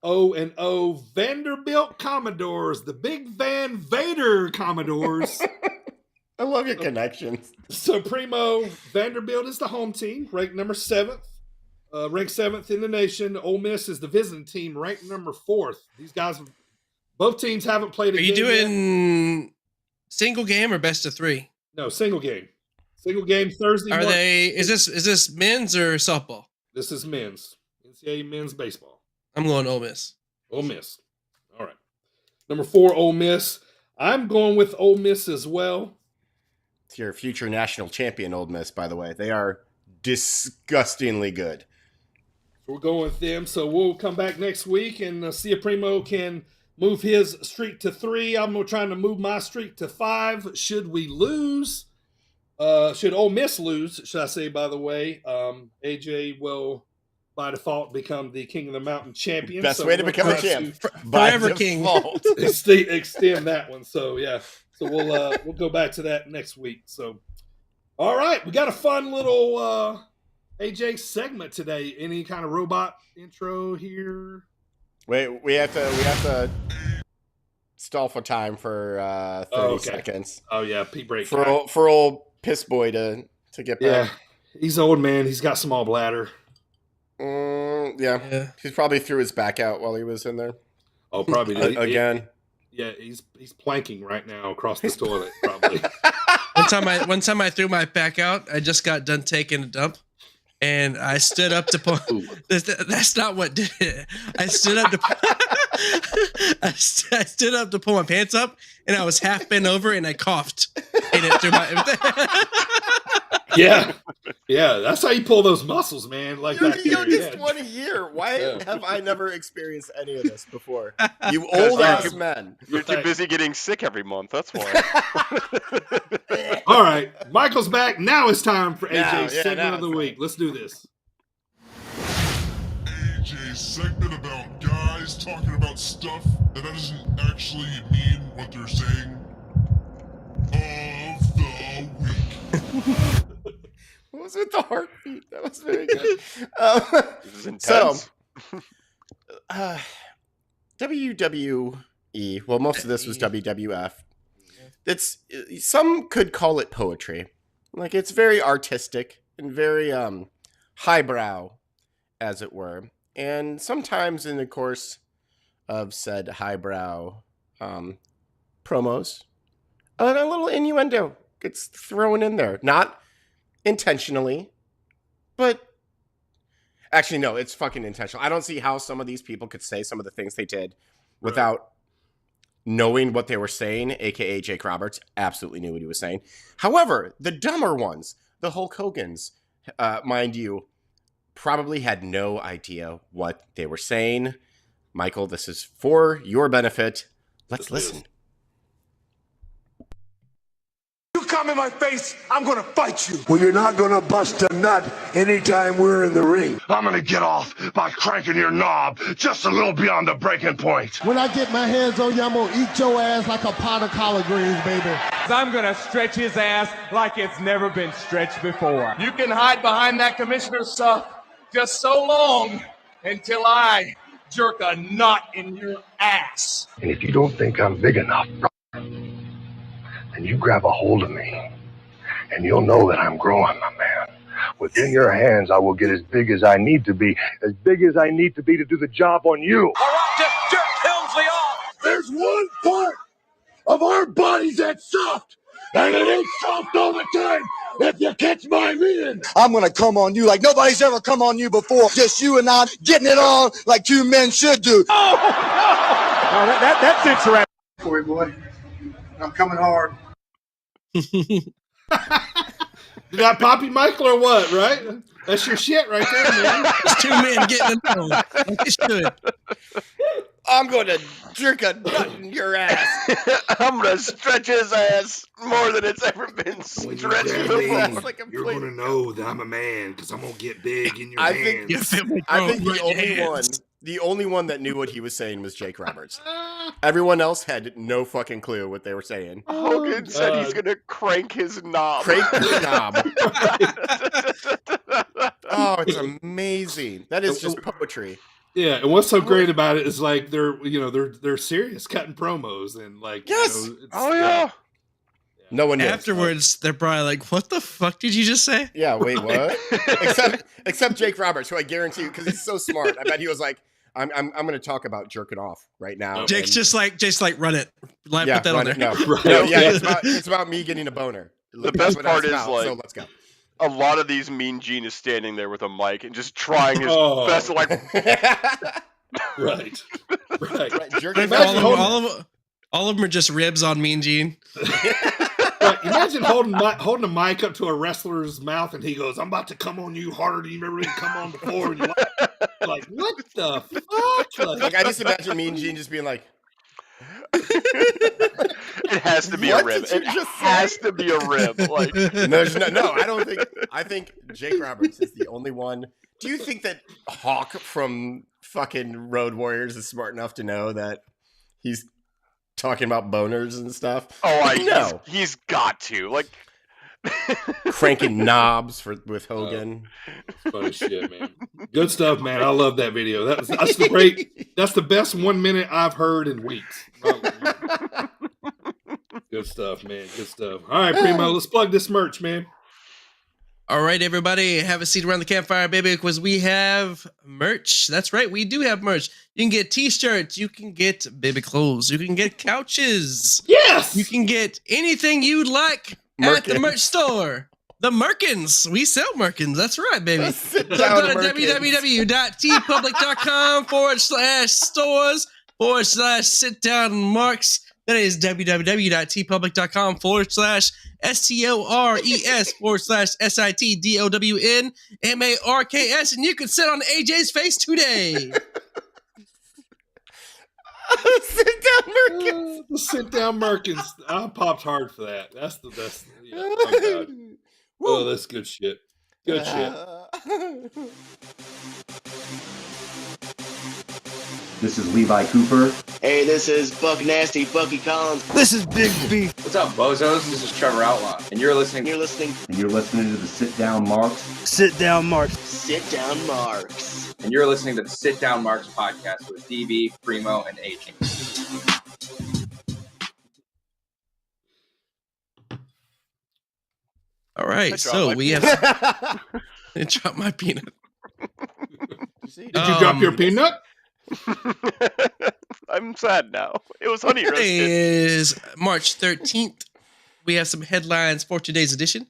0-0 Vanderbilt Commodores, the Big Van Vader Commodores. I love your connections. So Primo, Vanderbilt is the home team, ranked number 7th. Ranked 7th in the nation. Ole Miss is the visiting team, ranked number 4th. These guys, both teams haven't played a game. Are you doing single game or best of 3? No, single game. Single game Thursday. Are they? Is this men's or softball? This is men's. NCAA men's baseball. I'm going Ole Miss. Ole Miss. All right. Number 4, Ole Miss. I'm going with Ole Miss as well. It's your future national champion, Ole Miss, by the way. They are disgustingly good. We're going with them, so we'll come back next week and see if Primo can move his streak to 3. I'm trying to move my streak to 5. Should we lose? Should Ole Miss lose, should I say, by the way, AJ will, by default, become the King of the Mountain champion. Best way to become a champ. Forever king. Extend that one. So, yeah. So we'll go back to that next week. So, all right. We got a fun little AJ segment today. Any kind of robot intro here? Wait, we have to stall for time for 30 seconds. Oh yeah, pee break for old piss boy to get back. Yeah, he's old man. He's got small bladder. Yeah, he's probably threw his back out while he was in there. Oh, probably did. Again. Yeah, he's planking right now across the toilet. Probably. One time I threw my back out. I just got done taking a dump. And I stood up to pull. That's not what did it. I stood up to. I stood up to pull my pants up, and I was half bent over, and I coughed. And it through my. Yeah. That's how you pull those muscles, man. Like you're that. The youngest one a year. Why have I never experienced any of this before? You old ass men. You're too busy getting sick every month. That's why. All right, Michael's back. Now it's time for AJ's segment of the week. Let's do this. AJ's segment about guys talking about stuff that doesn't actually mean what they're saying. Of the week. What was with the heartbeat? That was very good. This is intense. So, WWE. Well, most of this was WWF. It's some could call it poetry. Like it's very artistic and very highbrow, as it were. And sometimes in the course of said highbrow promos, a little innuendo gets thrown in there. Not intentionally, but actually, no, it's fucking intentional. I don't see how some of these people could say some of the things they did without knowing what they were saying, a.k.a. Jake Roberts absolutely knew what he was saying. However, the dumber ones, the Hulk Hogans, mind you, probably had no idea what they were saying. Michael, this is for your benefit. Let's listen. You come in my face, I'm gonna fight you. Well, you're not gonna bust a nut anytime we're in the ring. I'm gonna get off by cranking your knob just a little beyond the breaking point. When I get my hands on you, I'm gonna eat your ass like a pot of collard greens, baby. I'm gonna stretch his ass like it's never been stretched before. You can hide behind that commissioner stuff just so long until I jerk a knot in your ass. And if you don't think I'm big enough, and you grab a hold of me, and you'll know that I'm growing, my man. Within your hands, I will get as big as I need to be to do the job on you. All right, just jerk Helmsley off. There's one part of our bodies that's soft, and it ain't soft all the time, if you catch my meaning. I'm gonna come on you like nobody's ever come on you before. Just you and I getting it on like two men should do. Oh, no. No, that's it, Shrek. Boy, I'm coming hard. Did that Poppy Michael or what, right? That's your shit right there, man. It's two men getting it on. Like it should. I'm going to jerk a nut in your ass. I'm going to stretch his ass more than it's ever been stretched before. You're going to know that I'm a man because I'm going to get big in your I hands. think the only one that knew what he was saying was Jake Roberts. Everyone else had no fucking clue what they were saying. Hogan said he's going to crank his knob. Crank his knob. Oh, it's amazing. That is just poetry. Yeah, and what's so great about it is like they're serious cutting promos and like yes. You know, oh yeah. No one knew. Afterwards, they're probably like, "What the fuck did you just say?" Yeah, wait, what? except Jake Roberts, who I guarantee you, because he's so smart. I bet he was like, "I'm going to talk about jerking off right now." Jake's just like run it. Like, Yeah, put that on there. No, it's about me getting a boner. The best part is so let's go. A lot of these Mean Gene is standing there with a mic and just trying his best to like. Right. Jerking all of them are just ribs on Mean Gene. Right, imagine holding a mic up to a wrestler's mouth and he goes, "I'm about to come on you harder than you've ever been come on before." And you're like, what the fuck? Like, I just imagine Mean Gene just being like, it has to be a rib. It has to be a rib. Like, no, I don't think. I think Jake Roberts is the only one. Do you think that Hawk from fucking Road Warriors is smart enough to know that he's talking about boners and stuff? Oh, I know. He's got to. Like, cranking knobs with Hogan. Funny shit, man. Good stuff, man. I love that video. That's the best 1 minute I've heard in weeks. Good stuff, man. Good stuff. All right, Primo, let's plug this merch, man. All right, everybody, have a seat around the campfire, baby, because we have merch. That's right, we do have merch. You can get t-shirts, you can get baby clothes, you can get couches. Yes! You can get anything you'd like at the merch store. The Merkins. We sell Merkins. That's right, baby. So go to www.tpublic.com/stores/sit-down-marks. That is www.tpublic.com/stores/SITDOWNMARKS, and you can sit on AJ's face today. Sit-down Merkins. The sit-down Merkins. I popped hard for that. That's the best. Yeah, oh, God. Oh, that's good shit. Good shit. This is Levi Cooper. Hey, this is Buck Nasty, Bucky Collins. This is Big B. What's up, bozos? This is Trevor Outlaw, and you're listening And you're listening to the Sit Down Marks. Sit Down Marks. And you're listening to the Sit Down Marks podcast with DB, Primo, and AJ. All right, so we have. I dropped my peanut. Did you drop your peanut? I'm sad now. It was honey roasted. Today is March 13th. We have some headlines for today's edition.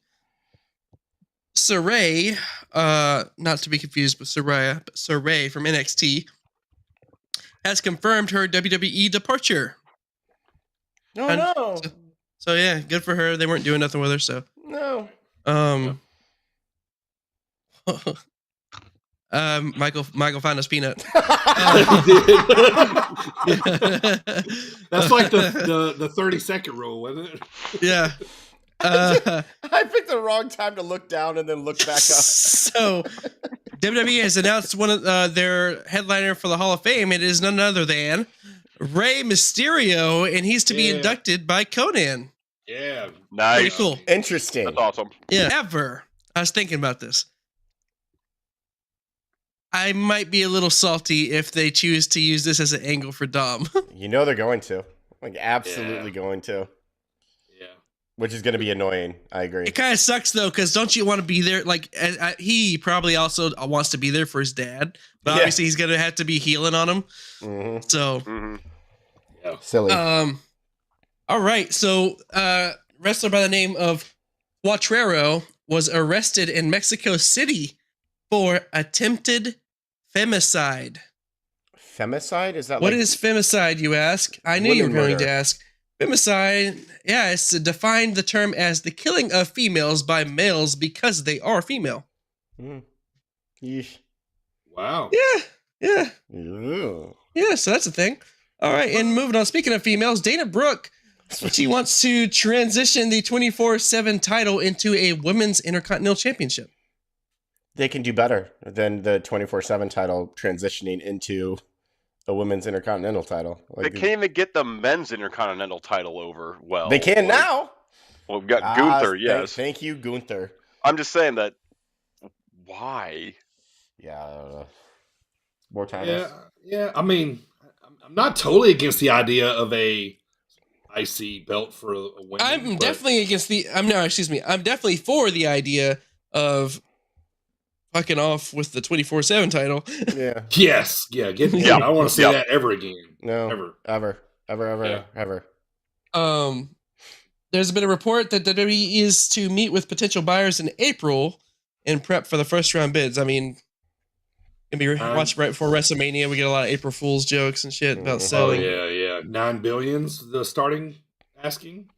Saray, not to be confused with Saraya, but Saray from NXT has confirmed her WWE departure. No. So yeah, good for her. They weren't doing nothing with her, so. No. Michael found us peanut. That's like the 30-second rule, wasn't it? Yeah. I picked the wrong time to look down and then look back up. So WWE has announced one of their headliner for the Hall of Fame. It is none other than Rey Mysterio, and he's to be inducted by Conan. Yeah. Nice. Pretty cool. Interesting. That's awesome. Yeah. I was thinking about this. I might be a little salty if they choose to use this as an angle for Dom. You know they're going to. Like, absolutely going to. Yeah. Which is going to be annoying. I agree. It kind of sucks, though, because don't you want to be there? Like, he probably also wants to be there for his dad, but obviously he's going to have to be healing on him. Mm-hmm. So, yeah. Silly. All right. So, wrestler by the name of Cuatrero was arrested in Mexico City for attempted femicide. Femicide? Is that what is femicide, you ask? I knew you were going to ask. Femicide, yeah, it's defined the term as the killing of females by males because they are female. Yeesh. Wow. Yeah. Ew. Yeah, so that's a thing. All right, and moving on. Speaking of females, Dana Brooke, she wants to transition the 24/7 title into a women's Intercontinental Championship. They can do better than the 24/7 title transitioning into a women's Intercontinental title. Like, they can't even get the men's Intercontinental title over well. They can now. Well, we've got Gunther, yes. Thank you, Gunther. I'm just saying that. Why? Yeah. More titles. Yeah. I mean, I'm not totally against the idea of a IC belt for a win. I'm definitely against I'm definitely for the idea of fucking off with the 24/7 title. Yeah. Yes. Yeah. I don't want to see that ever again. No. Ever. There's been a report that WWE is to meet with potential buyers in April and prep for the first round bids. I mean, gonna be watching right before WrestleMania. We get a lot of April Fool's jokes and shit about selling. Oh yeah. $9 billion's the starting asking.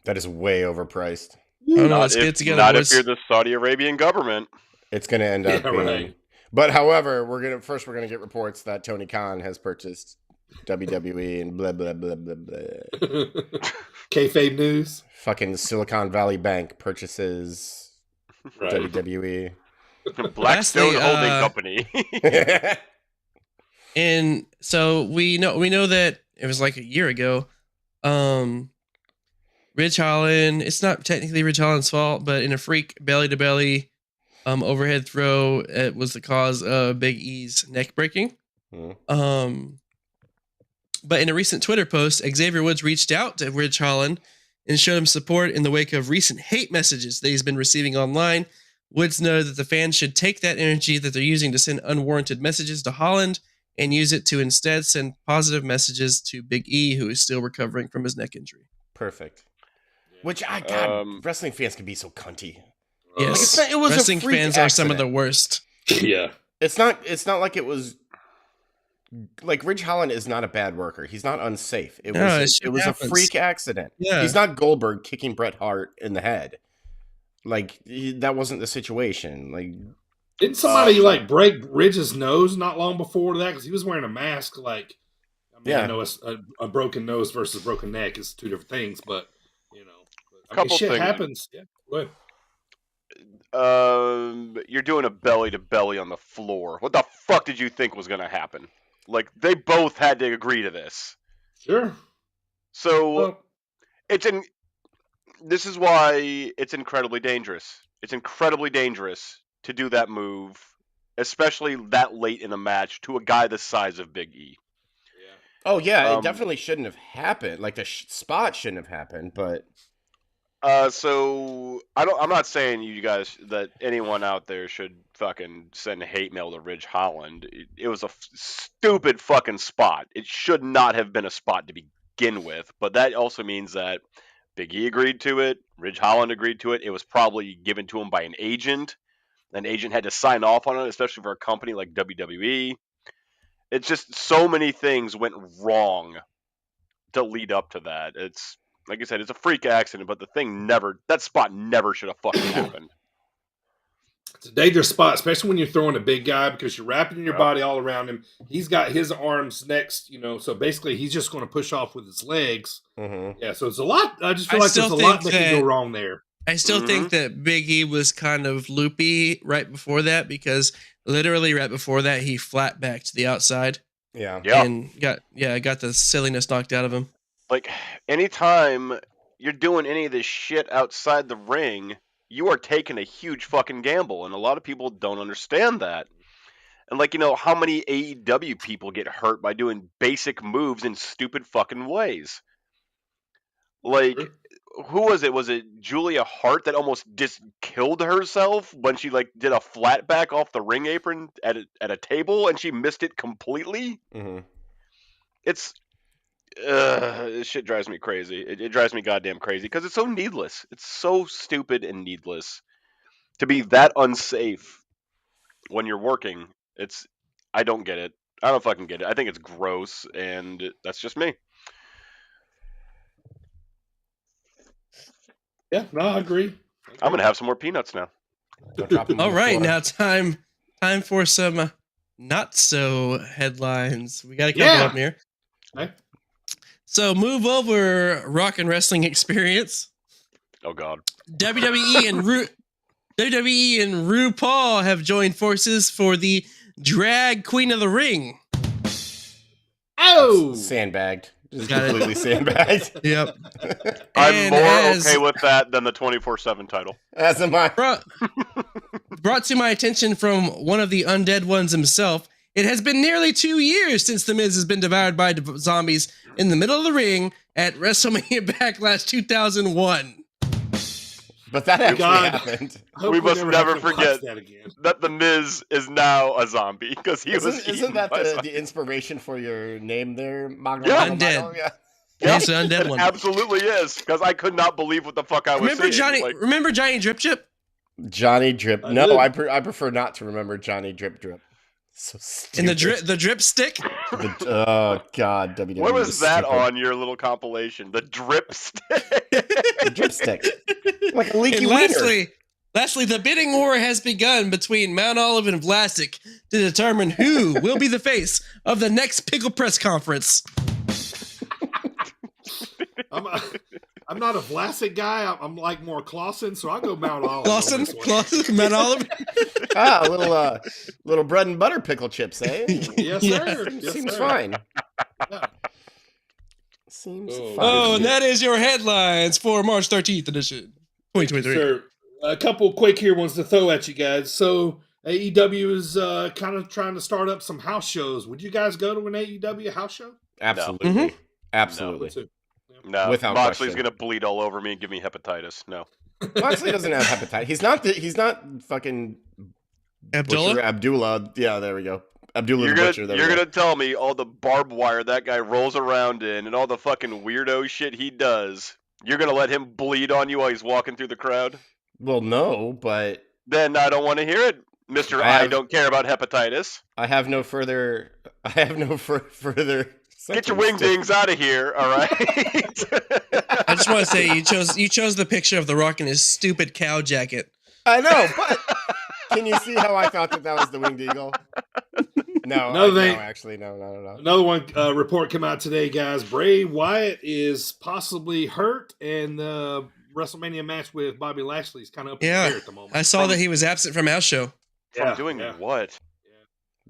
That is way overpriced. Not if you're the Saudi Arabian government. It's going to end up being. Right. But however, we're gonna get reports that Tony Khan has purchased WWE and blah blah blah blah blah. Kayfabe news. Fucking Silicon Valley Bank purchases WWE. Blackstone Holding Company. And so we know that it was like a year ago. Ridge Holland, it's not technically Ridge Holland's fault, but in a freak belly to belly overhead throw, it was the cause of Big E's neck breaking. But in a recent Twitter post, Xavier Woods reached out to Ridge Holland and showed him support in the wake of recent hate messages that he's been receiving online. Woods noted that the fans should take that energy that they're using to send unwarranted messages to Holland and use it to instead send positive messages to Big E, who is still recovering from his neck injury. Perfect. Which God, wrestling fans can be so cunty. Yes, like it was wrestling a freak fans accident. are some of the worst. Yeah, it's not like it was. Like Ridge Holland is not a bad worker. He's not unsafe. It was a freak accident. Yeah. He's not Goldberg kicking Bret Hart in the head. Like that wasn't the situation. Like didn't somebody break Ridge's nose not long before that because he was wearing a mask? Like, I know a broken nose versus a broken neck is two different things, but shit happens. Yeah, go ahead. You're doing a belly to belly on the floor. What the fuck did you think was going to happen? Like they both had to agree to this. Sure. So this is why it's incredibly dangerous. It's incredibly dangerous to do that move, especially that late in a match to a guy the size of Big E. Oh yeah, it definitely shouldn't have happened. Like the spot shouldn't have happened, but. So I'm not saying you guys that anyone out there should fucking send hate mail to Ridge Holland. It was a stupid fucking spot. It should not have been a spot to begin with. But that also means that Big E agreed to it. Ridge Holland agreed to it. It was probably given to him by an agent. An agent had to sign off on it, especially for a company like WWE. It's just so many things went wrong to lead up to that. It's like I said, it's a freak accident, but that spot never should have fucking happened. It's a dangerous spot, especially when you're throwing a big guy because you're wrapping your body all around him. He's got his arms next, so basically he's just going to push off with his legs. Mm-hmm. Yeah, so it's a lot. I just feel like there's a lot that can go wrong there. I still think that Big E was kind of loopy right before that because literally right before that he flat backed to the outside. Yeah. And got the silliness knocked out of him. Like, anytime you're doing any of this shit outside the ring, you are taking a huge fucking gamble, and a lot of people don't understand that. And, how many AEW people get hurt by doing basic moves in stupid fucking ways? Like, who was it? Was it Julia Hart that almost just killed herself when she, did a flat back off the ring apron at a table, and she missed it completely? Mm-hmm. This shit drives me crazy. It drives me goddamn crazy because it's so needless. It's so stupid and needless to be that unsafe when you're working. I don't get it. I don't fucking get it. I think it's gross, and that's just me. Yeah, no, I agree. I'm gonna have some more peanuts now. All right, now time for some not so headlines. We got a couple of them here. Okay. So move over, Rock and Wrestling Experience. Oh God. WWE and RuPaul have joined forces for the Drag Queen of the Ring. Oh, sandbagged. Just completely sandbagged. Yep. I'm more okay with that than the 24/7 title. As am I. Brought to my attention from one of the undead ones himself. It has been nearly 2 years since The Miz has been devoured by zombies in the middle of the ring, at WrestleMania Backlash 2001. But that actually happened. We must never forget that the Miz is now a zombie because he was. Isn't that the inspiration for your name there, Mago? Yeah, Undead. Yeah. That's the undead it one. absolutely is because I could not believe what the fuck I was seeing. Remember Johnny Drip Chip? Johnny Drip. No, I prefer not to remember Johnny Drip Drip. So stupid. And the drip stick? Oh God, WWE. What was that on your little compilation? The drip stick. The drip stick. Like a leaky and wiener. Lastly, the bidding war has begun between Mount Olive and Vlasic to determine who will be the face of the next pickle press conference. I'm not a Vlasic guy. I'm like more Clausen, so I'll go Mount Olive. Clausen, Mount Olive. A little bread and butter pickle chips, eh? Yes, sir. Seems fine. Yeah. Seems fine. Oh, and that is your headlines for March 13th edition, 2023. Sir, a couple quick here ones to throw at you guys. So AEW is kind of trying to start up some house shows. Would you guys go to an AEW house show? Absolutely. No. Absolutely. No, Without Moxley's question. gonna bleed all over me and give me hepatitis. No, Moxley doesn't have hepatitis. He's not fucking Abdullah. Butcher, Abdullah. Yeah, there we go. Abdullah you're the gonna Butcher. There you're we go. gonna tell me all the barbed wire that guy rolls around in and all the fucking weirdo shit he does. You're gonna let him bleed on you while he's walking through the crowd? Well, no, but Then I don't want to hear it, Mister. I don't care about hepatitis. I have no further. Further. Get your wingdings out of here, all right? I just want to say you chose the picture of The Rock in his stupid cow jacket. I know, but can you see how I thought that was the winged eagle? No, actually, no. Another one report came out today, guys. Bray Wyatt is possibly hurt, and the WrestleMania match with Bobby Lashley is kind of up in the air at the moment. I saw that he was absent from house show. From doing what?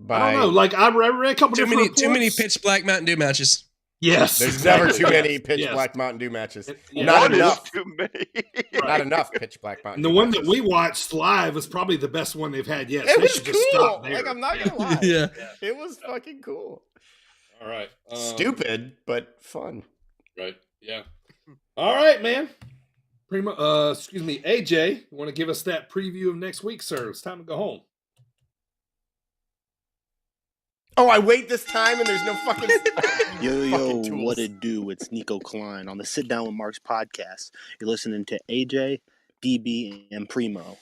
I don't know. Like I read a couple too different many pitch black Mountain Dew matches. Yes, there's never too many pitch black Mountain Dew matches. Not enough. Too many. Not enough pitch black Mountain And the Dew one matches. that we watched live was probably the best one they've had yet. It So was they should cool. just stop there. Like I'm not gonna lie. Yeah. It was fucking cool. All right. Stupid, but fun. Right. Yeah. All right, man. AJ, you want to give us that preview of next week, sir? It's time to go home. Oh, I wait this time and there's no fucking. Yo, tools. what it do? It's Nico Klein on the Sit Down with Marks podcast. You're listening to AJ, DB, and Primo.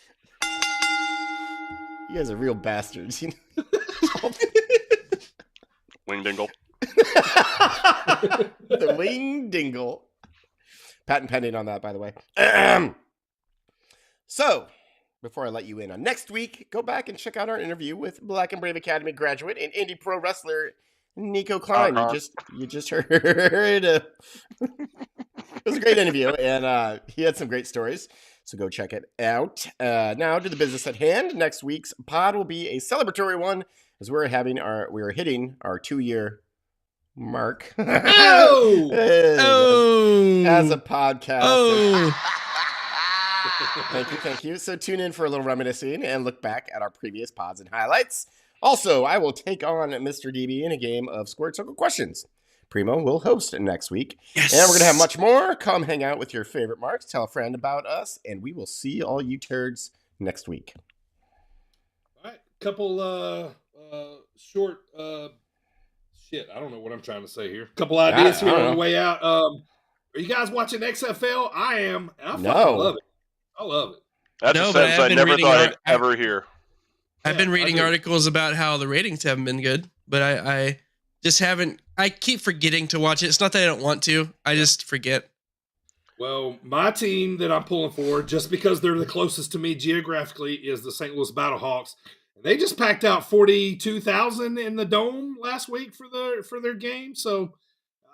You guys are real bastards. You know? Wing dingle. The wing dingle. Patent pending on that, by the way. So, before I let you in on next week, go back and check out our interview with Black and Brave Academy graduate and indie pro wrestler Nico Klein. You just heard it was a great interview, and he had some great stories. So go check it out. Now to the business at hand. Next week's pod will be a celebratory one, as we're hitting our 2-year mark. Oh! As a podcast. Oh! Thank you. So tune in for a little reminiscing and look back at our previous pods and highlights. Also, I will take on Mr. DB in a game of Squared Circle Questions. Primo will host next week. Yes. And we're going to have much more. Come hang out with your favorite marks. Tell a friend about us. And we will see all you turds next week. All right. Couple short shit. I don't know what I'm trying to say here. Couple ideas here on the way out. Are you guys watching XFL? I am. I fucking love it. I love it. That's a sentence I never thought I'd ever hear. I've been reading articles about how the ratings haven't been good, but I just haven't. I keep forgetting to watch it. It's not that I don't want to. I just forget. Well, my team that I'm pulling for, just because they're the closest to me geographically, is the St. Louis Battlehawks. And they just packed out 42,000 in the Dome last week for their game. So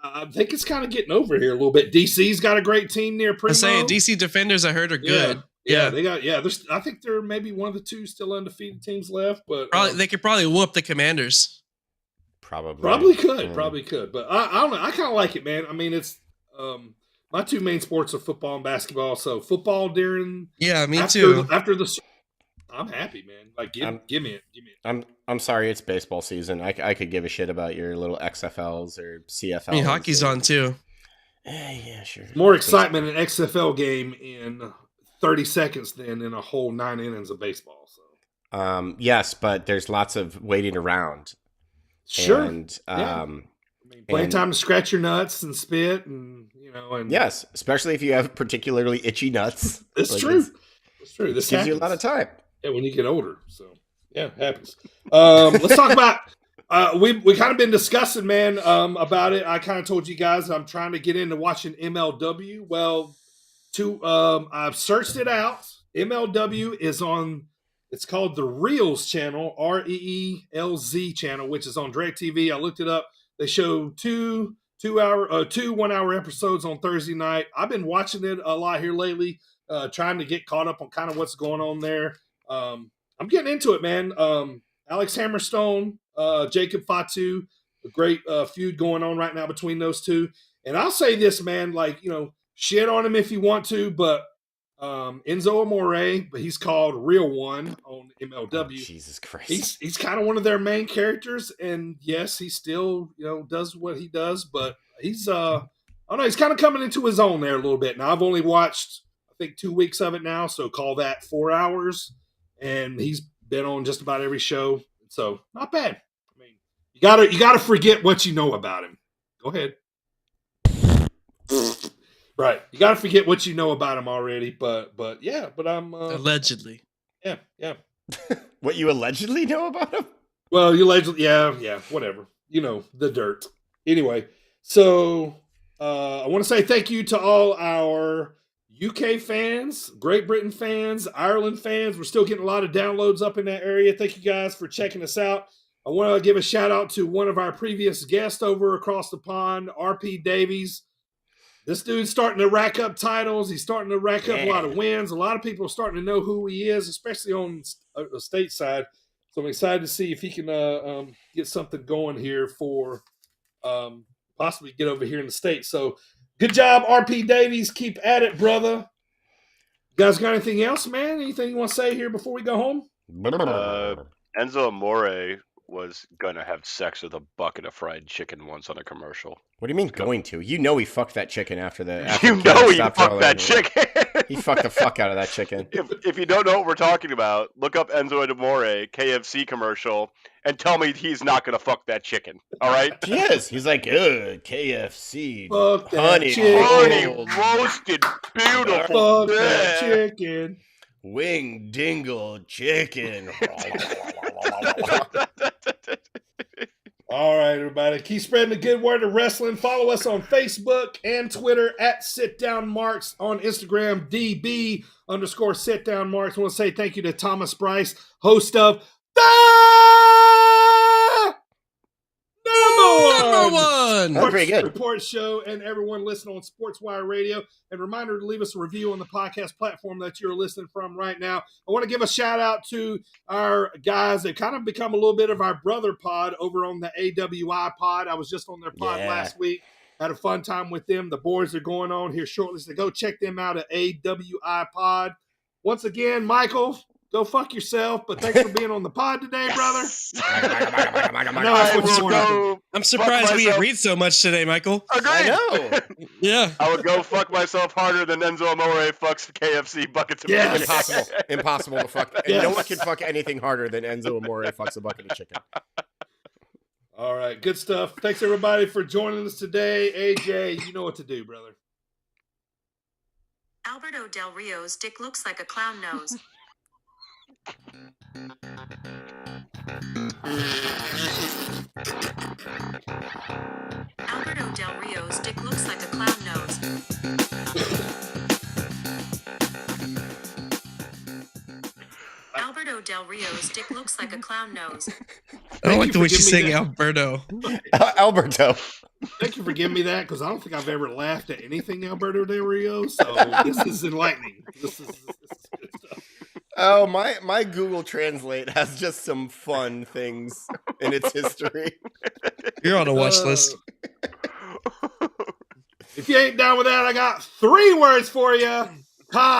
I think it's kind of getting over here a little bit. DC's got a great team near Primo. I'm saying DC Defenders, I heard, are good. Yeah, they got. Yeah, I think they're maybe one of the two still undefeated teams left, but they could probably whoop the Commanders. Probably could. But I don't know. I kind of like it, man. I mean, it's my two main sports are football and basketball. So football during too. After the, I'm happy, man. Like give me it. I'm sorry, it's baseball season. I could give a shit about your little XFLs or CFLs. I mean, hockey's on too. Yeah, sure. More excitement in an XFL game in 30 seconds than in a whole 9 innings of baseball. So. Yes, but there's lots of waiting around. Sure. And, plenty of time to scratch your nuts and spit, and yes, especially if you have particularly itchy nuts. It's true. It's true. This gives happens. you a lot of time. Yeah, when you get older. So yeah, it happens. Let's talk about. We kind of been discussing, man, about it. I kind of told you guys I'm trying to get into watching MLW. Well, I've searched it out. MLW is on. It's called the Reels channel, REELZ channel, which is on DirecTV. I looked it up. They show two 1 hour episodes on Thursday night. I've been watching it a lot here lately, trying to get caught up on kind of what's going on there. I'm getting into it, man. Alex Hammerstone, Jacob Fatu, a great feud going on right now between those two. And I'll say this, man, shit on him if you want to, but Enzo Amore, but he's called Real One on MLW. Oh, Jesus Christ. He's kind of one of their main characters, and yes, he still, does what he does, but he's I don't know, he's kind of coming into his own there a little bit. Now I've only watched, I think, 2 weeks of it now, so call that 4 hours, and he's been on just about every show, so not bad. I mean, you gotta forget what you know about him. Go ahead. Right, you got to forget what you know about him already, but I'm allegedly. Yeah. What you allegedly know about him? Well, you allegedly, yeah, whatever. The dirt. Anyway, so I want to say thank you to all our UK fans, Great Britain fans, Ireland fans. We're still getting a lot of downloads up in that area. Thank you guys for checking us out. I want to give a shout out to one of our previous guests over across the pond, RP Davies. This dude's starting to rack up titles. He's starting to rack up a lot of wins. A lot of people are starting to know who he is, especially on the state side. So I'm excited to see if he can get something going here for possibly get over here in the States. So good job, RP Davies. Keep at it, brother. You guys got anything else, man? Anything you want to say here before we go home? Enzo Amore was going to have sex with a bucket of fried chicken once on a commercial. What do you mean going to? You know he fucked that chicken after the... You know he fucked that chicken! He fucked the fuck out of that chicken. If you don't know what we're talking about, look up Enzo Amore, KFC commercial, and tell me he's not going to fuck that chicken. All right? He is. He's like, KFC. Fuck honey, honey roasted, beautiful. Fuck that chicken. Wing dingle chicken. All right, everybody. Keep spreading the good word of wrestling. Follow us on Facebook and Twitter at SitDownMarks, on Instagram, DB_SitDownMarks. I want to say thank you to Thomas Bryce, host of the number one Sports report show, and everyone listening on SportsWire Radio. And reminder to leave us a review on the podcast platform that you're listening from right now. I want to give a shout out to our guys that kind of become a little bit of our brother pod over on the AWI pod. I was just on their pod last week. Had a fun time with them. The boys are going on here shortly, so go check them out at AWI pod. Once again, Michael, go fuck yourself, but thanks for being on the pod today, brother. I'm surprised we agreed so much today, Michael. Agreed. I know. Yeah. I would go fuck myself harder than Enzo Amore fucks KFC buckets of chicken. Impossible to fuck. Yes. No one can fuck anything harder than Enzo Amore fucks a bucket of chicken. All right, good stuff. Thanks, everybody, for joining us today. AJ, you know what to do, brother. Alberto Del Rio's dick looks like a clown nose. Alberto Del Rio's dick looks like a clown nose. Alberto Del Rio's dick looks like a clown nose. I don't like the way she's saying Alberto. Alberto. Thank you for giving me that, because I don't think I've ever laughed at anything Alberto Del Rio, so this is enlightening. This is good stuff. Oh, my Google Translate has just some fun things in its history. You're on a watch list. If you ain't down with that, I got 3 words for you.